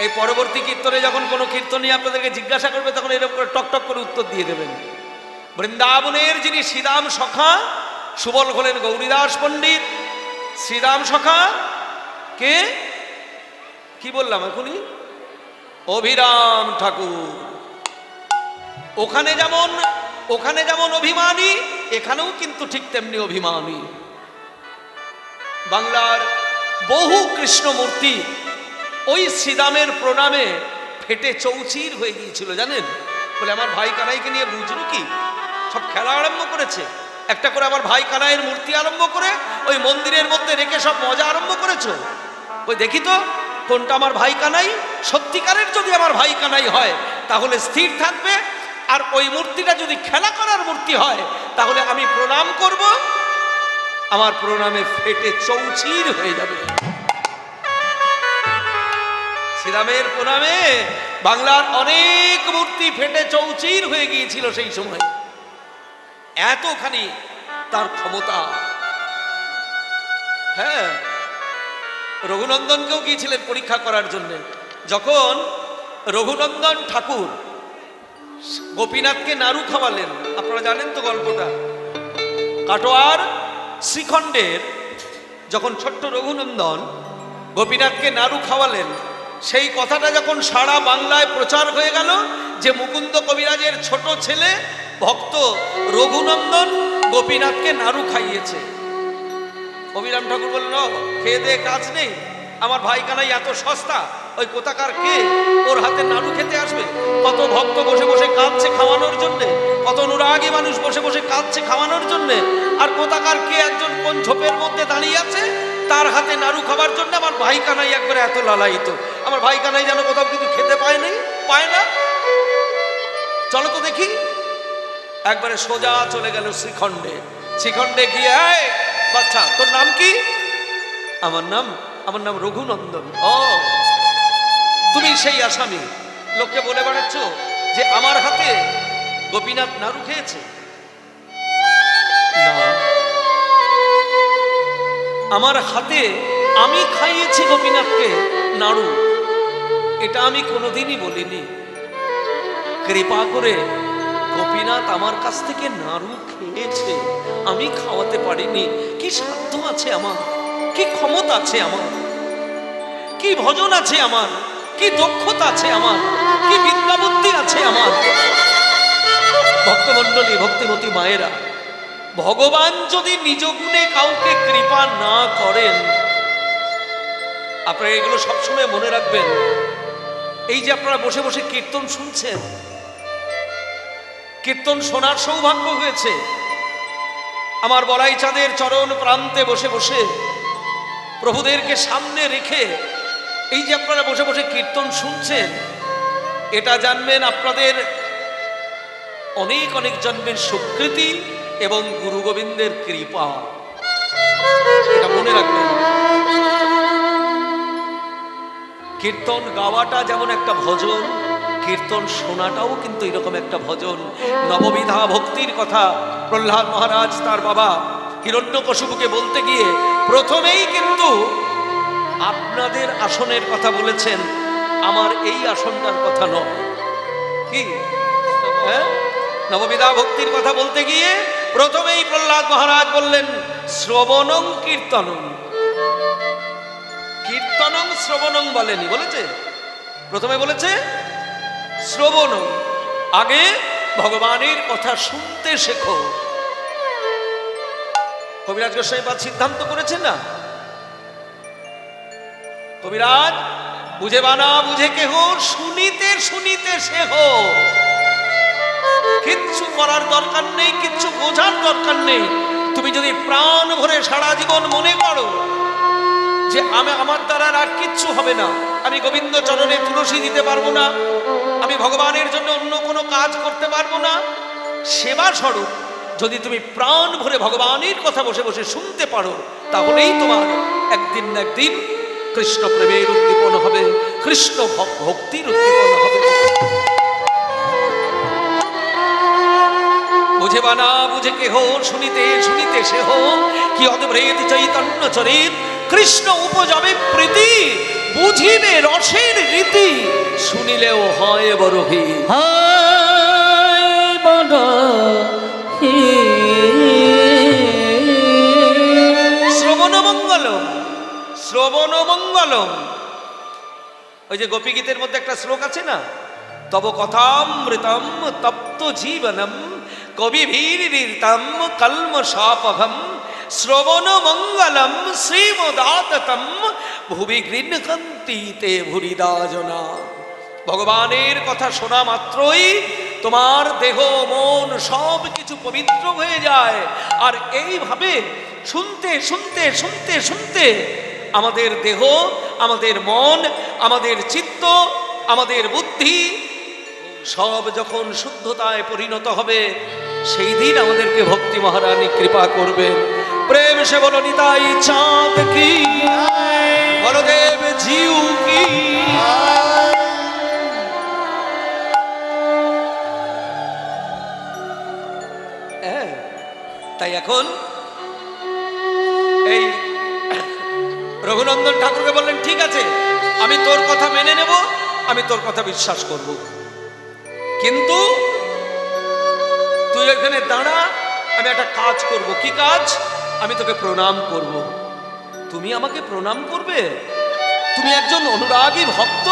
এই পরবর্তী কীর্তনে যখন কোনো কীর্তনী আপনাদেরকে জিজ্ঞাসা করবে, তখন এরকম করে টক টক করে উত্তর দিয়ে দেবেন। বৃন্দাবনের যিনি শ্রীরাম সখা, সুবল হলেন গৌরীদাস পণ্ডিত। শ্রীরাম সখা কে, কি বললাম এখনই? অভিরাম ঠাকুর। ওখানে যেমন অভিমানী, এখানেও কিন্তু ঠিক তেমনি অভিমানী। বাংলার বহু কৃষ্ণ মূর্তি ওই শ্রীরামের প্রণামে ফেটে চৌচির হয়ে গিয়েছিল, জানেন? বলে আমার ভাই কানাইকে নিয়ে বুঝলো কি, সব খেলা আরম্ভ করেছে। একটা করে আমার ভাই কানাইয়ের মূর্তি আরম্ভ করে ওই মন্দিরের মধ্যে রেখে সব মজা আরম্ভ করেছো। ওই দেখি তো কোনটা আমার ভাই কানাই। সত্যিকারের যদি আমার ভাই কানাই হয় তাহলে স্থির থাকবে, আর ওই মূর্তিটা যদি খেলা করার মূর্তি হয় তাহলে আমি প্রণাম করব, আমার প্রণামে ফেটে চৌচির হয়ে যাবে। শ্রীরামের প্রণামে বাংলার অনেক মূর্তি ফেটে চৌচির হয়ে গিয়েছিল সেই সময়, এতখানি তার ক্ষমতা। হ্যাঁ, রঘুনন্দনকেও গিয়েছিলেন পরীক্ষা করার জন্য। যখন রঘুনন্দন ঠাকুর গোপীনাথকে নাড়ু খাওয়ালেন, আপনারা জানেন তো গল্পটা। কাটোয়ার শ্রীখণ্ডের যখন ছোট্ট রঘুনন্দন গোপীনাথকে নাড়ু খাওয়ালেন, সেই কথাটা যখন সারা বাংলায় প্রচার হয়ে গেল যে মুকুন্দ কবিরাজের ছোট ছেলে ভক্ত রঘুনন্দন গোপীনাথকে নাড়ু খাইয়েছে, অভিরাম ঠাকুর বলল খেয়ে দে কাজ নেই, আমার ভাই কানাই এত সস্তা, ওই কোথাকার কে ওর হাতে নাড়ু খেতে আসবে? কত ভক্ত বসে বসে কাঁদছে খাওয়ানোর জন্যে, কত অনুরাগী মানুষ বসে বসে কাঁদছে খাওয়ানোর জন্যে, আর কোথাকার কে একজন কোন ঝোপের মধ্যে দাঁড়িয়ে আছে তার হাতে নাড়ু খাবার জন্য আমার ভাই কানাই একবারে এত লালায়িত। আমার ভাই কানাই যেন কোথাও কিছু খেতে পায় না। চলো তো দেখি। একবারে সোজা চলে গেল শ্রীখণ্ডে গিয়ে, বাচ্চা তোর নাম কি? আমার নাম রঘুনন্দন। ও, তুমি সেই আসামি লোককে বলে বেড়াচ্ছ যে আমার হাতে গোপীনাথ নাড়ু খেয়েছে? না, আমার হাতে আমি খাইয়েছি গোপীনাথকে নাড়ু, এটা আমি কোনোদিনই বলিনি। কৃপা করে গোপীনাথ আমার কাছ থেকে নাড়ু খেয়েছে, আমি খাওয়াতে পারিনি। কি সাধ্য আছে আমার, কি ক্ষমতা আছে আমার, কি ভজন আছে আমার, কি দক্ষতা আছে আমার, কি বিদ্যা বুদ্ধি আছে আমার। ভক্তমণ্ডলী, ভক্তিমতী মায়েরা, ভগবান যদি নিজ গুণে কাউকে কৃপা না করেন, আপনারা এগুলো সবসময় মনে রাখবেন। এই যে আপনারা বসে বসে কীর্তন শুনছেন, কীর্তন শোনার সৌভাগ্য হয়েছে আমার বলাই চাঁদের চরণ প্রান্তে বসে বসে প্রভুদেরকে সামনে রেখে। এই যে আপনারা বসে বসে কীর্তন শুনছেন, এটা জানবেন আপনাদের অনেক অনেক জন্মের স্বীকৃতি এবং গুরু গোবিন্দের কৃপা, এটা মনে রাখবেন। কীর্তন গাওয়াটা যেমন একটা ভজন, কীর্তন শোনাটাও কিন্তু এরকম একটা ভজন। নববিধা ভক্তির কথা প্রহ্লাদ মহারাজ তার বাবা হিরণ্যকশিপুকে বলতে গিয়ে প্রথমেই কিন্তু আপনাদের আসনের কথা বলেছেন, আমার এই আসনটার কথা নয়। কি হ্যাঁ, নববিধা ভক্তির কথা বলতে গিয়ে প্রথমেই প্রহ্লাদ মহারাজ বললেন শ্রবণং কীর্তনং। কীর্তনং শ্রবণং বলেনি, বলেছে প্রথমে বলেছে শ্রবণং। আগে ভগবানের কথা শুনতে শেখো। কবিরাজ গোস্বামীপাদ সিদ্ধান্ত করেছেন না, কবিরাজ বুঝে বানা বুঝে কেহ, শুনিতে শুনিতে শেখ। কিচ্ছু করার দরকার নেই, কিচ্ছু বোঝার দরকার নেই। তুমি যদি প্রাণ ভরে সারা জীবন মনে করো যে আমার দ্বারা আর কিচ্ছু হবে না, আমি গোবিন্দ চরণে তুলসী দিতে পারবো না, আমি ভগবানের জন্য অন্য কোনো কাজ করতে পারবো না, সেবা স্বরূপ যদি তুমি প্রাণ ভরে ভগবানের কথা বসে বসে শুনতে পারো, তাহলেই তোমার একদিন না একদিন কৃষ্ণ প্রেমের উদ্দীপন হবে, কৃষ্ণ ভক্তির উদ্দীপন হবে। বুঝে বানা বুঝে কেহ, শুনিতে শুনিতে সেহ, কি অদ্ভেদ চৈতন্য চরিত, কৃষ্ণ উপজবে প্রীতি, বুঝিবে রসের রীতি, শুনিলেও হয় বড় হি। হায় বড় হি। শ্রবণ মঙ্গলম, শ্রবণ মঙ্গলম। ওই যে গোপী গীতের মধ্যে একটা শ্লোক আছে না, তব কথামৃতম তপ্ত জীবনম কবিভীরিতম কলমশাপহম, শ্রবণ মঙ্গলম শ্রীমদাততম ভুবি গৃহকান্তি তে ভুরিদাজনা। ভগবানের কথা শোনা মাত্রই তোমার দেহ মন সব কিছু পবিত্র হয়ে যায়। আর এইভাবে শুনতে শুনতে শুনতে শুনতে আমাদের দেহ, আমাদের মন, আমাদের চিত্ত, আমাদের বুদ্ধি সব যখন শুদ্ধতায় পরিণত হবে, সেই দিন আমাদেরকে ভক্তি মহারানী কৃপা করবেন। প্রেম সে বলো নিতাই চাঁদ কি, বলদেব জিউ কি। তাই এখন এই রঘুনন্দন ঠাকুরকে বললেন, ঠিক আছে আমি তোর কথা মেনে নেব, আমি তোর কথা বিশ্বাস করব, কিন্তু তুই এখানে দাঁড়া, আমি একটা কাজ করব। কি কাজ? আমি তোকে প্রণাম করব। তুমি আমাকে প্রণাম করবে? তুমি একজন অনুরাগী ভক্ত,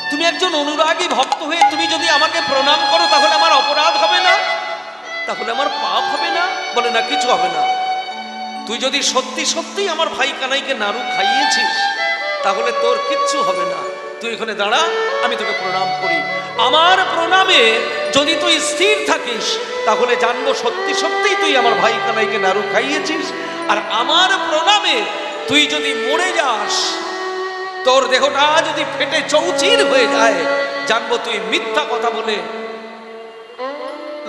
তুমি একজন অনুরাগী ভক্ত হয়ে তুমি যদি আমাকে প্রণাম করো, তাহলে আমার অপরাধ হবে না? তাহলে আমার পাপ হবে না? বলে না, কিছু হবে না। তুই যদি সত্যি সত্যি আমার ভাই কানাইকে নাড়ু খাইয়েছিস, তাহলে তোর কিচ্ছু হবে না। তুই এখানে দাঁড়া, আমি তোকে প্রণাম করি। আমার প্রণামে যদি তুই স্থির থাকিস, তাহলে জানবো সত্যি সত্যি তুই আমার ভাই কানাইকে নাড়ু খাইয়েছিস। আর আমার প্রণামে তুই যদি মরে যাস, তোর দেহটা যদি ফেটে চৌচির হয়ে যায়, জানবো তুই মিথ্যা কথা বলে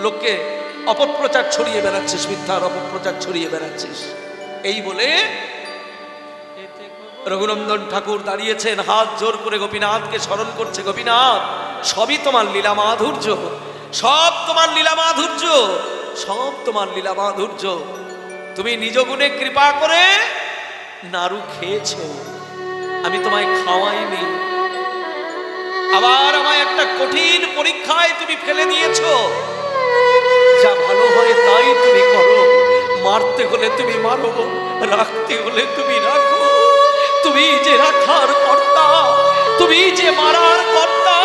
লোককে অপপ্রচার ছড়িয়ে বেড়াচ্ছিস, মিথ্যার অপপ্রচার ছড়িয়ে বেড়াচ্ছিস। এই বলে রঘুনন্দন ঠাকুর দাঁড়িয়েছেন, হাত জোর করে গোপীনাথকে স্মরণ করছে। গোপীনাথ, সবই তোমার লীলা মাধুর্য, সব তোমার লীলা মাধুর্য, সব তোমার লীলা মাধুর্য। তুমি নিজ গুণে কৃপা করে নাড়ু খেয়েছো, আমি তোমায় খাওয়াইনি। আবার আমায় একটা কঠিন পরীক্ষায় তুমি ফেলে দিয়েছো। যা ভালো হয় তাই তুমি করো, মারতে হলে তুমি মারো, রাখতে হলে তুমি রাখো। তুমি যে রাখার কর্তা, তুমি যে মারার কর্তা,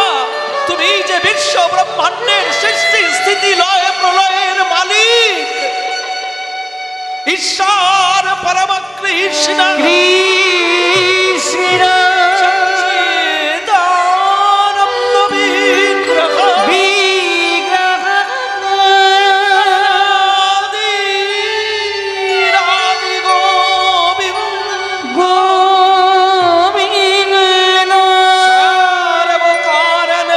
তুমি যে বিশ্ব ব্রহ্মাণ্ডের সৃষ্টি স্থিতি লয় প্রলয়ের মালিক, ঈশ্বর পরম কৃষ্ণ কৃষ্ণ সচ্চিদানন্দ বিগ্রহ বিগ্রহ রাধি গোবিন্দ গোবিন্দ সর্বকারণ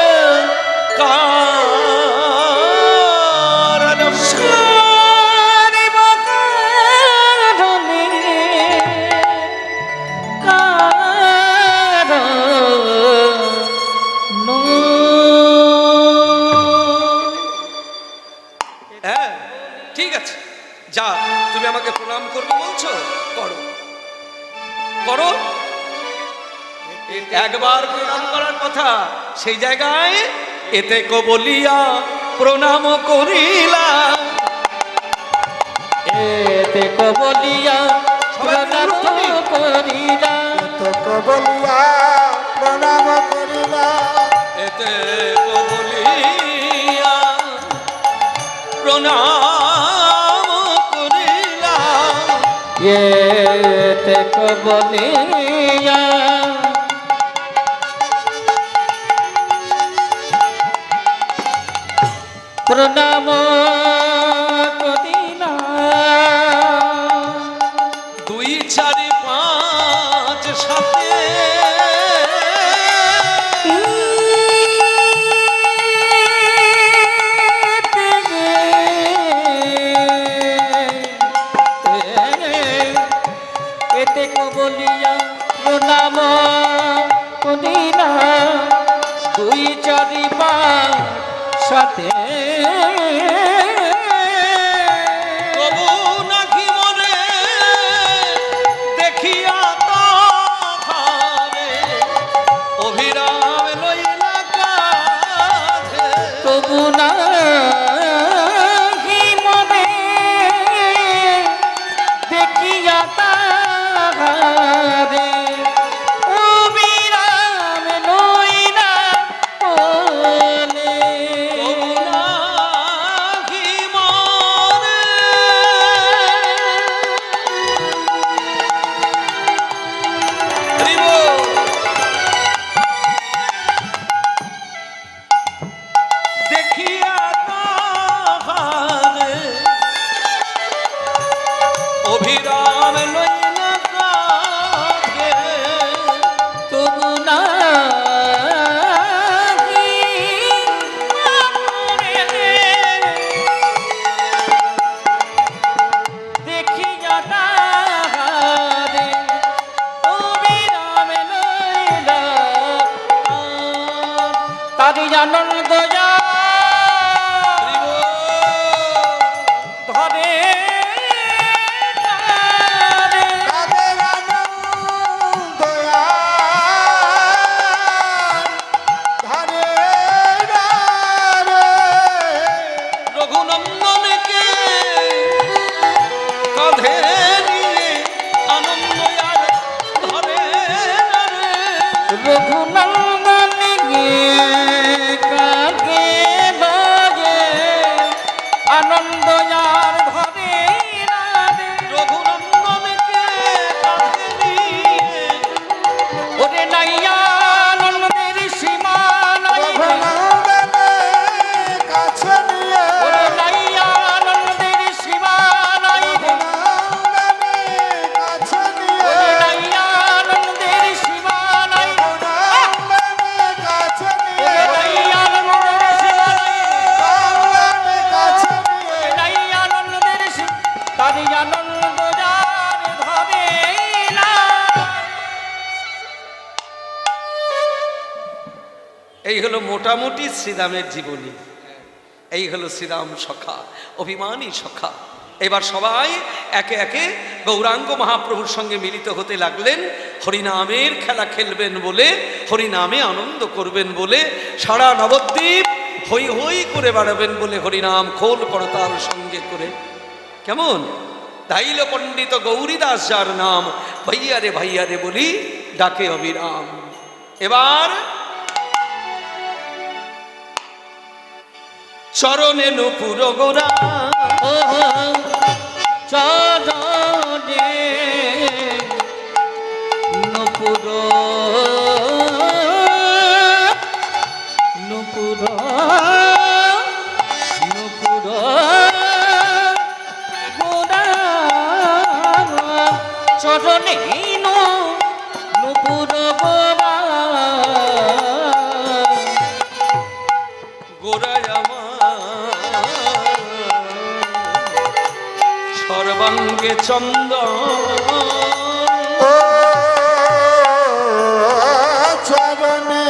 কারণ হ্যাঁ ঠিক আছে, যা তুমি আমাকে প্রণাম করবে বলছো, করো করো। একবার প্রণাম করার কথা, সেই জায়গায় এতে কো বলিয়া প্রণাম করিলা। এতে কবলিয়া প্রণাম করিলা তোকে বলিয়া প্রণাম করিলা। এতে কো বলিয়া প্রণাম করিলা। এতে কবলিয়া প্রণাম করিলা। 2 4 5 সাথে এতে কবলিয়া প্রণাম করিলা। 2 4 5 সাথে তবু নাকি মনে দেখিয়া তাহারে অভিরাম লইলা কাঁধে। তবু না মনে দেখিয়া তাহারে অবিরাম লইলা কোলে। তবু নাকি মনে হরিবল। দেখিয়া তাহারে অভিরাম লইলা কাঁধে। তবু না দেখিয়া তাহারে অবিরাম লইলা তারি আনন্দ হরিবল। ধরে তাদের আনন্দ ধারে ধারে রঘুনন্দনকে কাঁধে নিয়ে আনন্দ আর ধরে রে। রঘুনন্দন কাকে বাজে আনন্দ আর ধরে রঘুনন্দনকে কাঁধে নিয়ে ওরে নাইয়া আনন্দের সীমা নাই রঘুনন্দনে কাছে নিয়ে ওরে নাইয়া আনন্দের সীমা নাই রঘুনন্দনে কাছে নিয়ে ওরে নাইয়া আনন্দের সীমা নাই রঘুনন্দনে কাছে নিয়ে ওরে নাইয়া আনন্দের সীমা নাই রঘুনন্দনে কাছে নিয়ে নাইয়া আনন্দের সীমা তারি আনন্দ যার ধরে না। এই হলো মোটামুটি শ্রীরামের জীবনী। এই হলো শ্রীরাম সখা, অভিমানী সখা। এবার সবাই একে একে গৌরাঙ্গ মহাপ্রভুর সঙ্গে মিলিত হতে লাগলেন। হরিনামের খেলা খেলবেন বলে, হরিনামে আনন্দ করবেন বলে, সারা নবদ্বীপ হই হই করে বেড়াবেন বলে হরিনাম খোল করতাল সঙ্গে করে। কেমন তাইল পণ্ডিত গৌরীদাস যার নাম, ভাইয়া রে বলি ডাকে অবিরাম। এবার চরণে নুপুর গোরা, ও চরণে নুপুর নুপুর নুপুর গোরা, চরণে নুপুর গোরা, গোরায় আমার সর্বাঙ্গে চন্দন। ও চরণে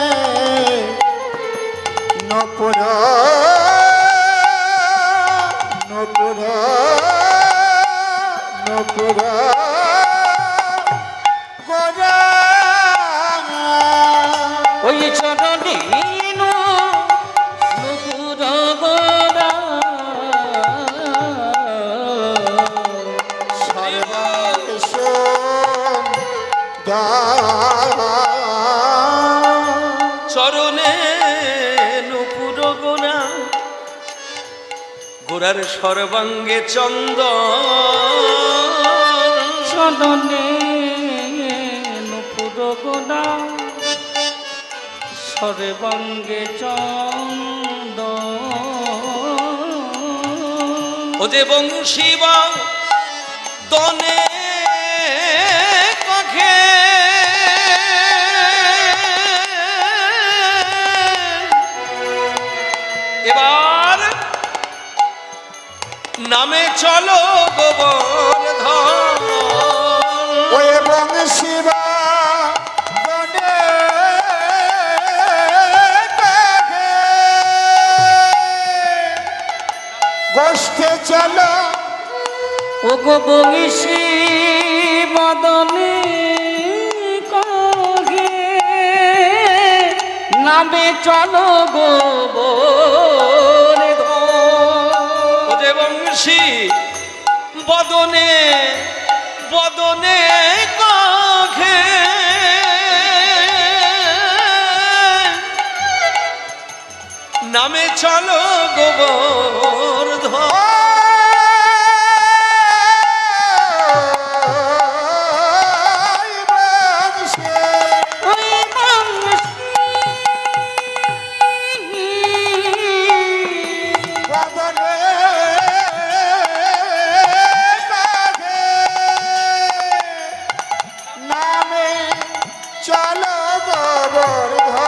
নপুর নপুর নপুর গোরা, ওই চরণে নুপুর গোরা, চরণে নুপুর গোরা, গোরার সর্বাঙ্গে চন্দন। চরণে নুপুর গোরা, সর্বাঙ্গে চন্দন। ও যে বংশীবা দনে কখে, এবার নামে চলো গোবর্ধন। ওই বংশীবা বনে কাকে গোষ্ঠে চলো, ও গো বংশী বদনে কহে, নামে চলো গোবর্ধন। ও যে বংশী বদনে বদনে কখে, নামে চলো গোবর্ধন। ওই বংশী বদনে কাকে নামে চলো গোবর্ধন।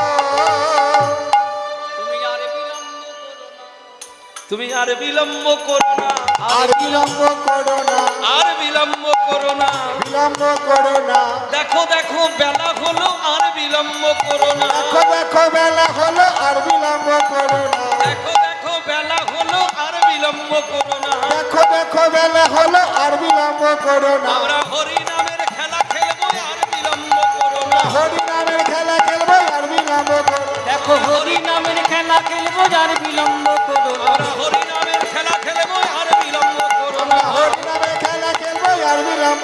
তুমি আর বিলম্ব করো না, আর বিলম্ব করো না, আর বিলম্ব করো না। বিলম্ব করো না, দেখো দেখো বেলা হলো, আর বিলম্ব করো না। দেখো দেখো বেলা হলো, আর বিলম্ব করো না, দেখো দেখো বেলা হলো, আর বিলম্ব করো না। দেখো দেখো বেলা হলো, আর বিলম্ব করো না। আমরা হরি নামের খেলা খেলবো, আর বিলম্ব করো না। হরি নামের খেলা খেলবো, আর বিলম্ব করো না। দেখো হরি নামের খেলা খেলবো, যার বিলম্ব করো না। আমরা হরি নামের খেলা খেলবো, আর বিলম্ব করো না। হরি নামের খেলা খেলবো, আর বিলম্ব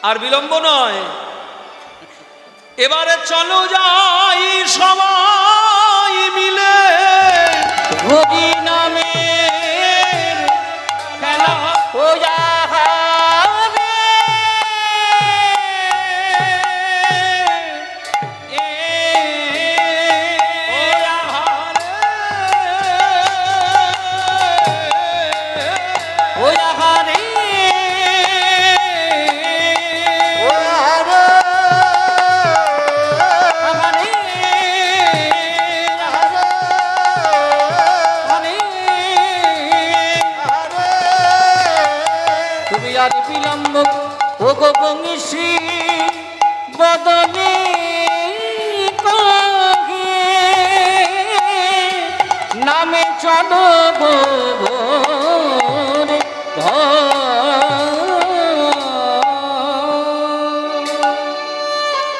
আর বিলম্ব নয়। এবারে চলো যাই সবাই মিলে, হরি নামের খেলা ও যাবে, ও আহারে, ও যাহারে, ও হারে আমারে, হারে আমারে। হারে তুমি আর বিলম্ব ও গো বংশী বদনে কহে, নামে চলো গোবরে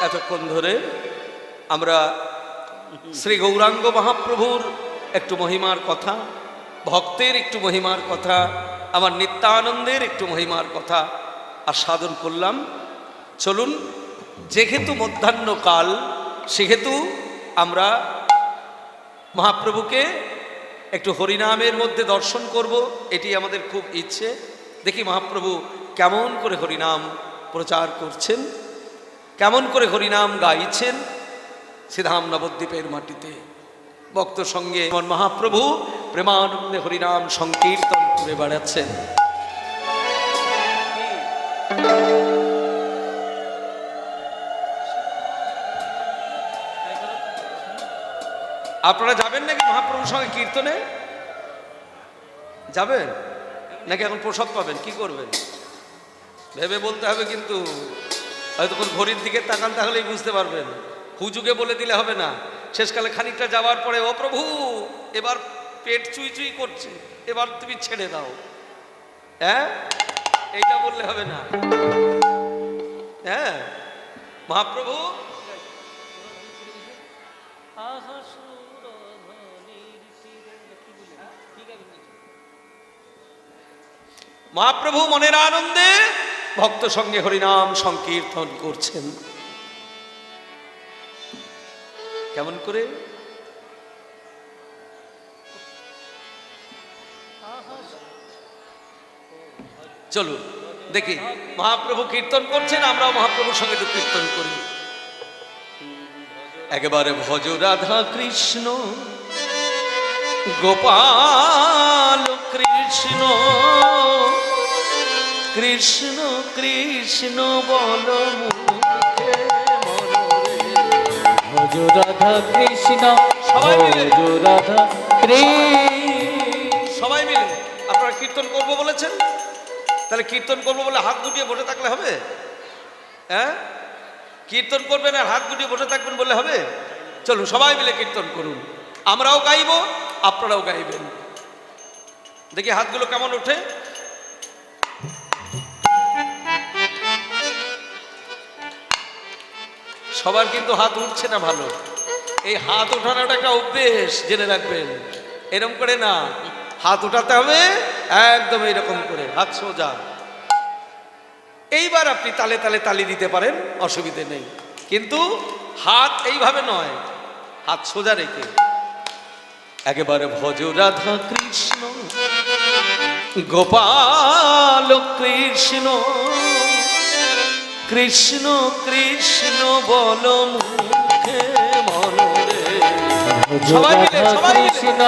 এতক্ষণ ধরে আমরা শ্রী গৌরাঙ্গ মহাপ্রভুর একটু মহিমার কথা, ভক্তের একটু মহিমার কথা, আমার নিত্যানন্দের একটু মহিমার কথা আস্বাদন করলাম। চলুন, যেহেতু মধ্যাহ্নকাল সেহেতু আমরা মহাপ্রভুকে একটু হরিনামের মধ্যে দর্শন করব, এটি আমাদের খুব ইচ্ছে। দেখি মহাপ্রভু কেমন করে হরিনাম প্রচার করছেন, কেমন করে হরিনাম গাইছেন শ্রীধাম নবদ্বীপের মাটিতে। ভক্ত সঙ্গে মহাপ্রভু প্রেমানন্দে হরিনাম সংকীর্তন করে বেড়াচ্ছেন। আপনারা যাবেন নাকি মহাপ্রভুর সঙ্গে কীর্তনে? যাবেন নাকি এখন প্রসাদ পাবেন? কি করবেন ভেবে বলতে হবে, কিন্তু হয়তো ঘড়ির দিকে তাকান, তাহলেই বুঝতে পারবেন। হুজুকে বলে দিলে হবে না। শেষকালে খানিকটা যাওয়ার পরে, ও প্রভু এবার পেট চুই চুই করছে, এবার তুমি ছেড়ে দাও, হ্যাঁ, এইটা বললে হবে না। হ্যাঁ, মহাপ্রভু মহাপ্রভু মনের আনন্দে ভক্ত সঙ্গে হরিনাম সংকীর্তন করছেন। কেমন করে? চলুন দেখি, মহাপ্রভু কীর্তন করছেন, আমরাও মহাপ্রভুর সঙ্গে একটু কীর্তন করি। একেবারে ভজ রাধা কৃষ্ণ গোপাল কৃষ্ণ, কৃষ্ণ কৃষ্ণ বল মুখে মনরে। ভজ রাধা কৃষ্ণ, সবাই মিলে, ভজ রাধা কৃষ্ণ। সবাই মিলে আপনারা কীর্তন করবো বলেছেন, তাহলে কীর্তন করবো বলে হাত গুটিয়ে বসে থাকলে হবে? হ্যাঁ, কীর্তন করবেন আর হাত গুটিয়ে বসে থাকবেন বললে হবে? চলুন সবাই মিলে কীর্তন করুন, আমরাও গাইব, আপনারাও গাইবেন। দেখি হাতগুলো কেমন ওঠে। সবার কিন্তু হাত উঠছে না ভালো। এই হাত ওঠানোটা একটা অভ্যেস, জেনে রাখবেন। এরকম করে না, হাত উঠাতে হবে একদম এইরকম করে, হাত সোজা। এইবার আপনি তালে তালে তালি দিতে পারেন, অসুবিধে নেই, কিন্তু হাত এইভাবে নয়, হাত সোজা রেখে। একেবারে ভজ রাধা কৃষ্ণ গোপাল কৃষ্ণ, কৃষ্ণ কৃষ্ণ বল মুখে মনরে। সবাই মিলে, সবাই মিলে। কৃষ্ণ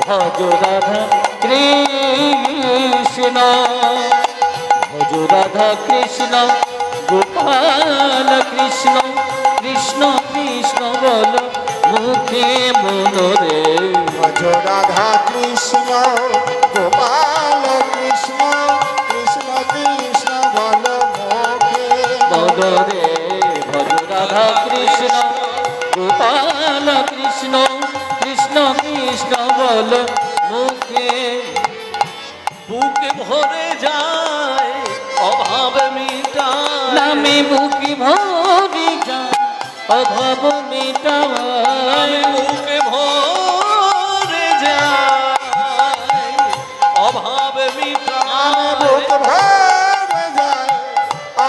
ভজ রাধা কৃষ্ণ, ভজ রাধা কৃষ্ণ গোপাল কৃষ্ণ, কৃষ্ণ কৃষ্ণ বল মুখে মনরে। ভজ রাধা কৃষ্ণ গোপাল কৃষ্ণ, কৃষ্ণ কৃষ্ণ বল মুখে মনরে। ভজ রাধা কৃষ্ণ গোপাল কৃষ্ণ, কৃষ্ণ কৃষ্ণ বল মুখে। বুকে ভরে যায় অভাব মিটায়, নামে বুকে ভরে যায় অভাব মিটায়। বুকে ভরে যায় অভাব মিটায়, বুক ভরে যায়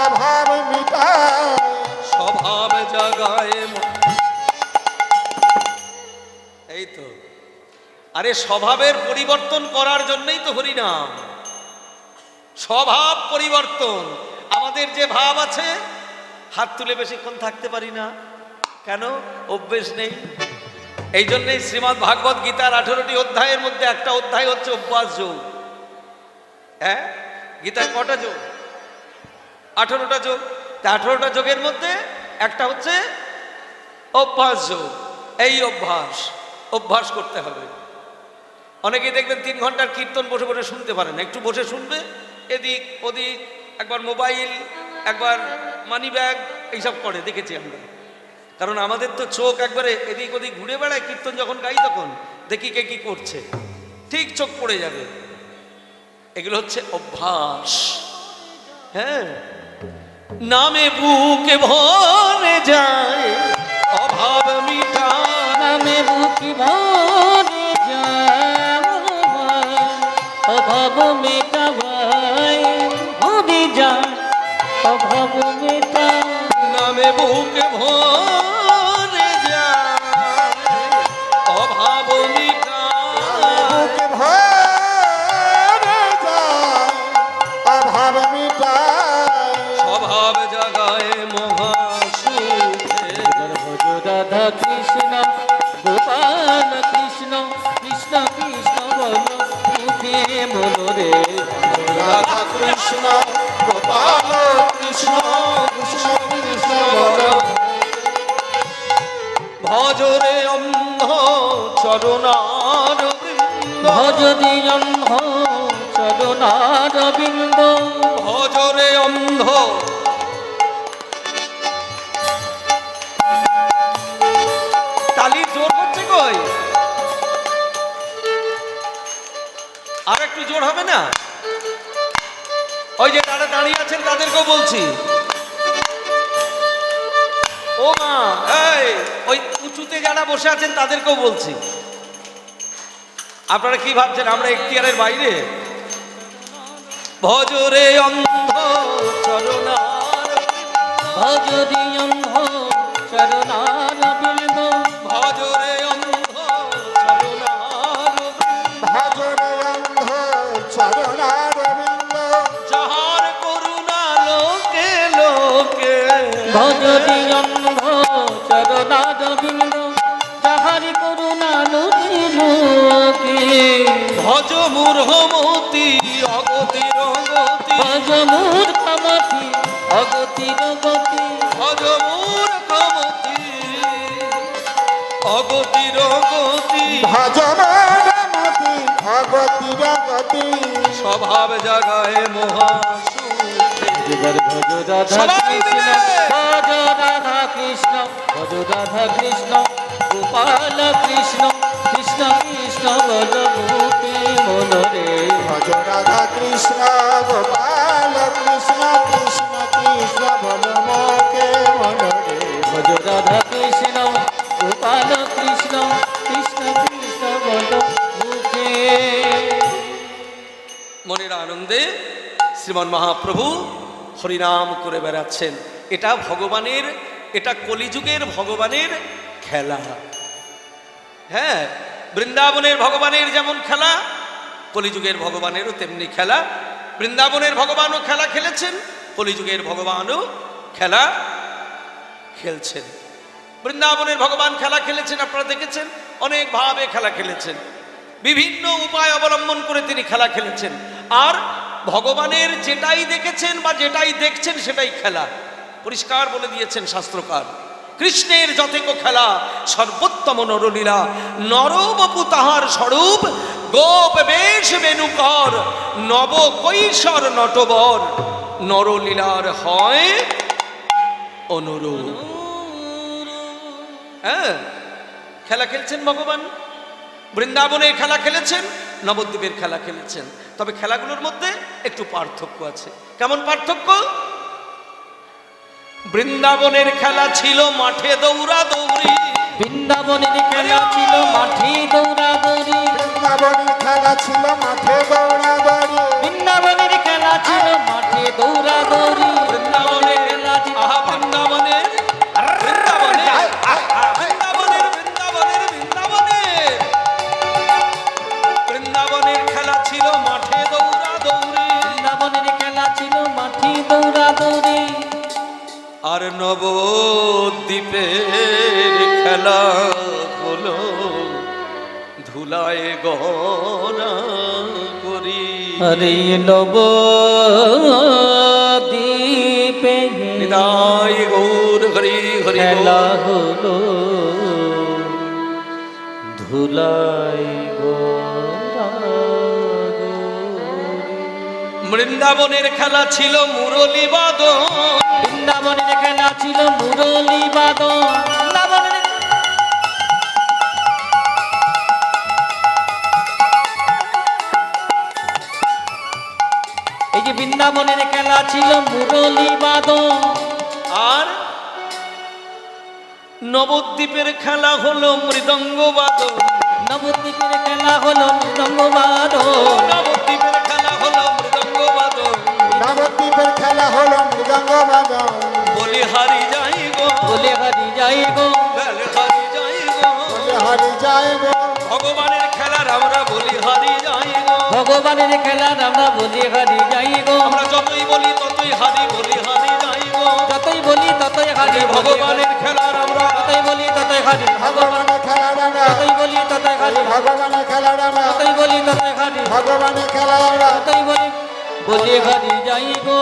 অভাব মিটায়, স্বভাব জাগায়। এই তো, আরে স্বভাবের পরিবর্তন করার জন্যই তো হরিনাম। স্বভাব পরিবর্তন। আমাদের যে ভাব আছে, হাত তুলে বেশিক্ষণ থাকতে পারি না, কেন? অভ্যেস নেই। এই জন্যই শ্রীমদ্ ভাগবত গীতার 18টি অধ্যায়ের মধ্যে একটা অধ্যায় হচ্ছে অভ্যাস যোগ। হ্যাঁ, গীতার কটা যোগ? 18টা যোগ। তা 18টা যোগের মধ্যে একটা হচ্ছে অভ্যাস যোগ। এই অভ্যাস, অভ্যাস করতে হবে। অনেকেই দেখবেন 3 ঘন্টার কীর্তন বসে বসে শুনতে পারে না, একটু বসে শুনবে, এদিক ওদিক, একবার মোবাইল, একবার মানি ব্যাগ, এইসব করে, দেখেছি আমরা। কারণ আমাদের তো চোখ একবারে এদিক ওদিক ঘুরে বেড়ায়, কীর্তন যখন গাই তখন দেখি কে কি করছে, ঠিক চোখ পড়ে যাবে। এগুলো হচ্ছে অভ্যাস। হ্যাঁ, নামে বুকে ভরে যায় অভাব মিটা, নামে বুকি ভরে যায় অভাব মেটাবাই, ভরে যায় অভাব মেটা। নামে বুকে ভরে যায় অভাব মিটা, বুকে ভরে যায় অভাব মিটায়, স্বভাব জাগায় মহাসুখে। ভজ রাধা কৃষ্ণ গোপাল কৃষ্ণ, কৃষ্ণ কৃষ্ণ বল মুখে বলো রে। রাধা কৃষ্ণ গোপাল কৃষ্ণ, কৃষ্ণ কৃষ্ণ বল। ভজরে অন্ধ চরণার বৃন্দ, ভজ দিয়ন্ধ চরণার বিন্দ, ভজরে অন্ধ। তালির জোর হচ্ছে কই? আর একটু জোর হবে না? ওই যে তারা দাঁড়িয়ে আছেন তাদেরকেও বলছি, ও মা, এই ওই উঁচুতে যারা বসে আছেন তাদেরকেও বলছি। আপনারা কি ভাবছেন আমরা এখতিয়ারের বাইরে? ভজরে অন্ধ চরণার, ভজ দিয়ন্ধ চরণার বিন্দ, ভজরে অন্ধ চরণার, ভজরে অন্ধ চরণার বিন্দ, যাহার করুণা লোকে লোকে, ভজ দিয়ন্ধ চরণার বিন্দ, যাহারি করুণা লোকে লোকে। ভজ মূর্হমতি অগতির গতি, ভজ মূর্খমতি অগতির গতি, ভজ মূর্খমতি অগতির গতি। ভজনমতি ভগতির গতি, স্বভাব জাগায় মহাসুখে। এবার ভজ রাধা সবাই কৃষ্ণ, মিলে। ভজ রাধা কৃষ্ণ, ভজ রাধা কৃষ্ণ গোপাল কৃষ্ণ, কৃষ্ণ কৃষ্ণ বল মুখে বলো রে। ভজ রাধা কৃষ্ণ গোপাল কৃষ্ণ, কৃষ্ণ কৃষ্ণ বল মোকে মনরে। ভজ রাধা কৃষ্ণ গোপাল কৃষ্ণ, কৃষ্ণ কৃষ্ণ বল মুখে। মনের আনন্দে শ্রীমান মহাপ্রভু হরিনাম করে বেড়াচ্ছেন। এটা ভগবানের, এটা কলিযুগের ভগবানের খেলা। হ্যাঁ, বৃন্দাবনের ভগবানের যেমন খেলা, কলিযুগের ভগবানেরও তেমনি খেলা। বৃন্দাবনের ভগবানও খেলা খেলেছেন, কলিযুগের ভগবানও খেলা খেলছেন। বৃন্দাবনের ভগবান খেলা খেলেছেন, আপনারা দেখেছেন, অনেক ভাবে খেলা খেলেছেন, বিভিন্ন উপায় অবলম্বন করে তিনি খেলা খেলেছেন। আর ভগবানের যেটাই দেখেছেন বা যেটাই দেখছেন সেটাই খেলা। পরিষ্কার বলে দিয়েছেন শাস্ত্রকার, কৃষ্ণের যতেক খেলা সর্বোত্তম নরলীলা, নরবপু তাহার স্বরূপ, গোপ বেশ বেণুকর, নব কৈশোর নটবর, নরলীলার হয় অনুরূপ। হ্যাঁ, খেলা খেলছেন ভগবান, বৃন্দাবনে খেলা খেলেছেন, নবদ্বীপের খেলা খেলেছেন। তবে খেলাগুলোর মধ্যে একটু পার্থক্য আছে। কেমন পার্থক্য? বৃন্দাবনের খেলা ছিল মাঠে দৌড়া দৌড়ি, বৃন্দাবনের খেলা ছিল মাঠে দৌড়াদৌড়ি, বৃন্দাবনের খেলা ছিল মাঠে দৌড়াদৌড়ি, বৃন্দাবনের খেলা ছিল মাঠে দৌড়াদৌড়ি, বৃন্দাবনের আহা বৃন্দাবনের বৃন্দাবনের বৃন্দাবনের বৃন্দাবনের বৃন্দাবনের বৃন্দাবনের খেলা ছিল মাঠে দৌড়া দৌড়ি, বৃন্দাবনের খেলা ছিল মাঠে দৌড়াদৌড়ি, আর নবদ্বীপের খেলা হলো ধুলায় গহনা করি। হরে নব দ্বীপে নিতাই গৌর হরি হরি খেলা বল। হলো ধুলাই বৃন্দাবনের খেলা ছিল মুরলী বাদন, বৃন্দাবনের খেলা ছিল মুরলী বাদন, বৃন্দাবনের বৃন্দাবনের খেলা ছিল মুরলী বাদন, আর নবদ্বীপের খেলা হলো মৃদঙ্গ বাদন। নবদ্বীপের খেলা হলো মৃদঙ্গ বাদন, নবদ্বীপের খেলা হলো মৃদঙ্গ বাদন। নবদ্বীপের খেলা হলো মৃদঙ্গ বাদন। বলি হারি যাই গো, বলে হারি যাই গো, বলি হারি যাই গো, বলে হারি যায় গো। ভগবানের খেলার আমরা বলি হারি যাই গো। ভগবানের খেলা আমরা বলে হারি যাই গো, আমরা যতই বলি ততই হারি, বলি হারি যাই গো। যতই বলি ততই হারি, ভগবানের খেলার আমরা যতই বলি ততই হারি, ভগবানের খেলা আমরা, যতই বলি ততই হারি, ভগবানের খেলা আমরা, যতই বলি ততই হারি, ভগবানের খেলা আমরা। যতই বলি বলে হারি যাই গো।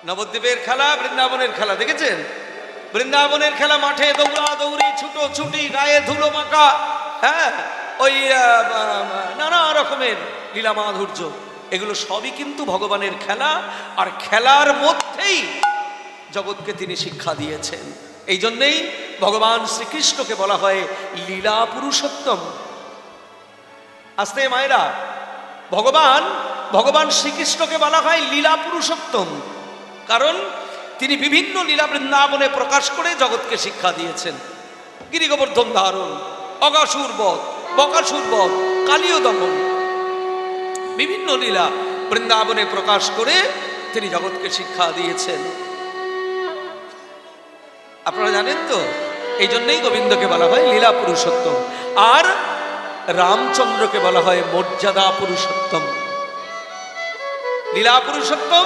নবদ্বীপের খেলা, বৃন্দাবনের খেলা দেখেছেন? বৃন্দাবনের খেলা মাঠে দৌড়া দৌড়ি, ছুটো ছুটি, গায়ে ধুলো মাখা, হ্যাঁ, ওই নানা রকমের লীলা মাধুর্য, এগুলো সবই কিন্তু ভগবানের খেলা। আর খেলার মধ্যেই জগৎকে তিনি শিক্ষা দিয়েছেন। এই জন্যেই ভগবান শ্রীকৃষ্ণকে বলা হয় লীলা পুরুষোত্তম। আস্তে মায়েরা, ভগবান শ্রীকৃষ্ণকে বলা হয় লীলা পুরুষোত্তম, কারণ তিনি বিভিন্ন লীলা বৃন্দাবনে প্রকাশ করে জগৎকে শিক্ষা দিয়েছেন। গিরি গোবর্ধন ধারণ, অগাসুর বধ, বকাসুর বধ, কালীয় দমন, বিভিন্ন লীলা বৃন্দাবনে প্রকাশ করে তিনি জগৎকে শিক্ষা দিয়েছেন। আপনারা জানেন তো, এই জন্যই গোবিন্দকে বলা হয় লীলা পুরুষোত্তম, আর রামচন্দ্রকে বলা হয় মর্যাদা পুরুষোত্তম। লীলা পুরুষোত্তম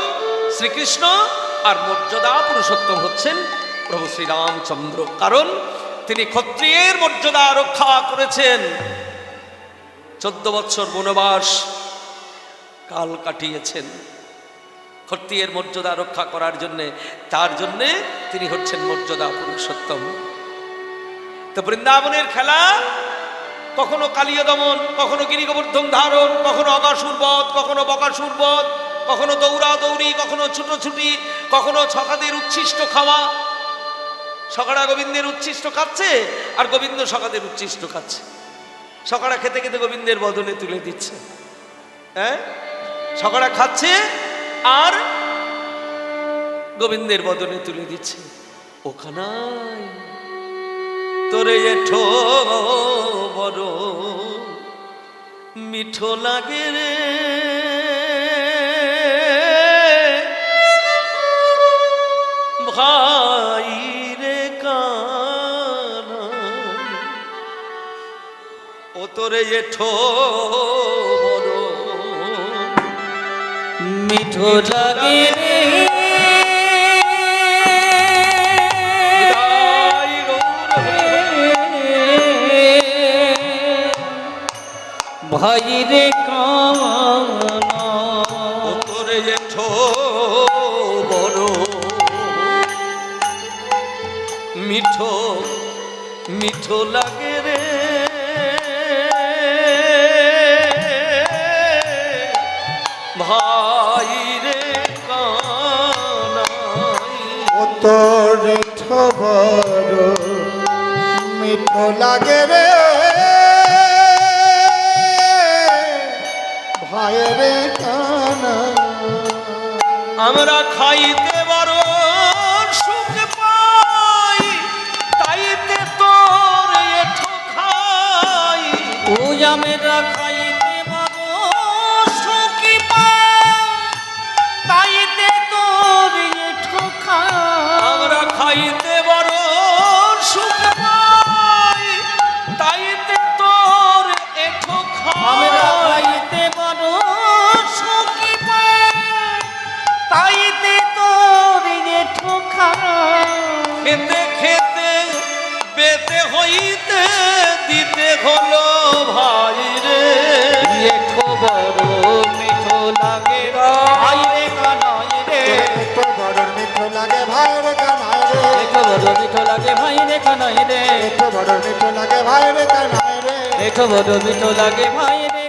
শ্রীকৃষ্ণ, আর মর্যাদা পুরুষোত্তম হচ্ছেন প্রভু শ্রীরামচন্দ্র, কারণ তিনি ক্ষত্রিয়ের মর্যাদা রক্ষা করেছেন। 14 বৎসর বনবাস কাল কাটিয়েছেন ক্ষত্রিয়ের মর্যাদা রক্ষা করার জন্যে, তার জন্যে তিনি হচ্ছেন মর্যাদা পুরুষোত্তম। তো বৃন্দাবনের খেলা কখনো কালীয় দমন, কখনো গিরি গোবর্ধন ধারণ, কখনো অগাসুর বধ, কখনো বকাসুর বধ, কখনো দৌড়া দৌড়ি, কখনো ছুটোছুটি, কখনো সখাদের উচ্ছিষ্ট খাওয়া। সখারা গোবিন্দের উচ্ছিষ্ট খাচ্ছে, আর গোবিন্দ সখাদের উচ্ছিষ্ট খাচ্ছে। সখারা খেতে খেতে গোবিন্দের বদনে তুলে দিচ্ছে, হ্যাঁ, সখারা খাচ্ছে আর গোবিন্দের বদনে তুলে দিচ্ছে। ওখানাই তোরে এঠো বড় মিঠো লাগে রে, ভাই রে কানা, ও তোরে এঠো বড় মিঠো লাগে রে, ভাই রে কানা, ও তোরে এঠো বড় মিঠো মিঠো লাগে রে, ভাই রে কানাই। ও তোর বড় মিঠো লাগে রে, ভাইরে কানা। আমরা খাইতে বড় সুখ পাই, তাইতে তোর এঠো খাই। ও আমরা খাইতে বড় সুখ পাই, তাইতে তোর এঠো খাই। আমরা খাইতে বড় সুখ পাই, তাইতে তোর এঠো আমরা খাই। খাইতে বড় সুখ পাই, তাইতে তোর এঠো খাই। খেতে খেতে বেতে হইতে দিতে হলো ভাই রে, এঠো বড় মিঠো লাগে ভাই রে কানাই রে, তো বড় মিঠো লাগে ভাইরে কানাই রে, এঠো বড় মিঠো লাগে ভাই রে কানাই রে, তো বড় মিঠো লাগে ভাইরে কানাই রে। এঠো বড় মিঠো লাগে ভাই রে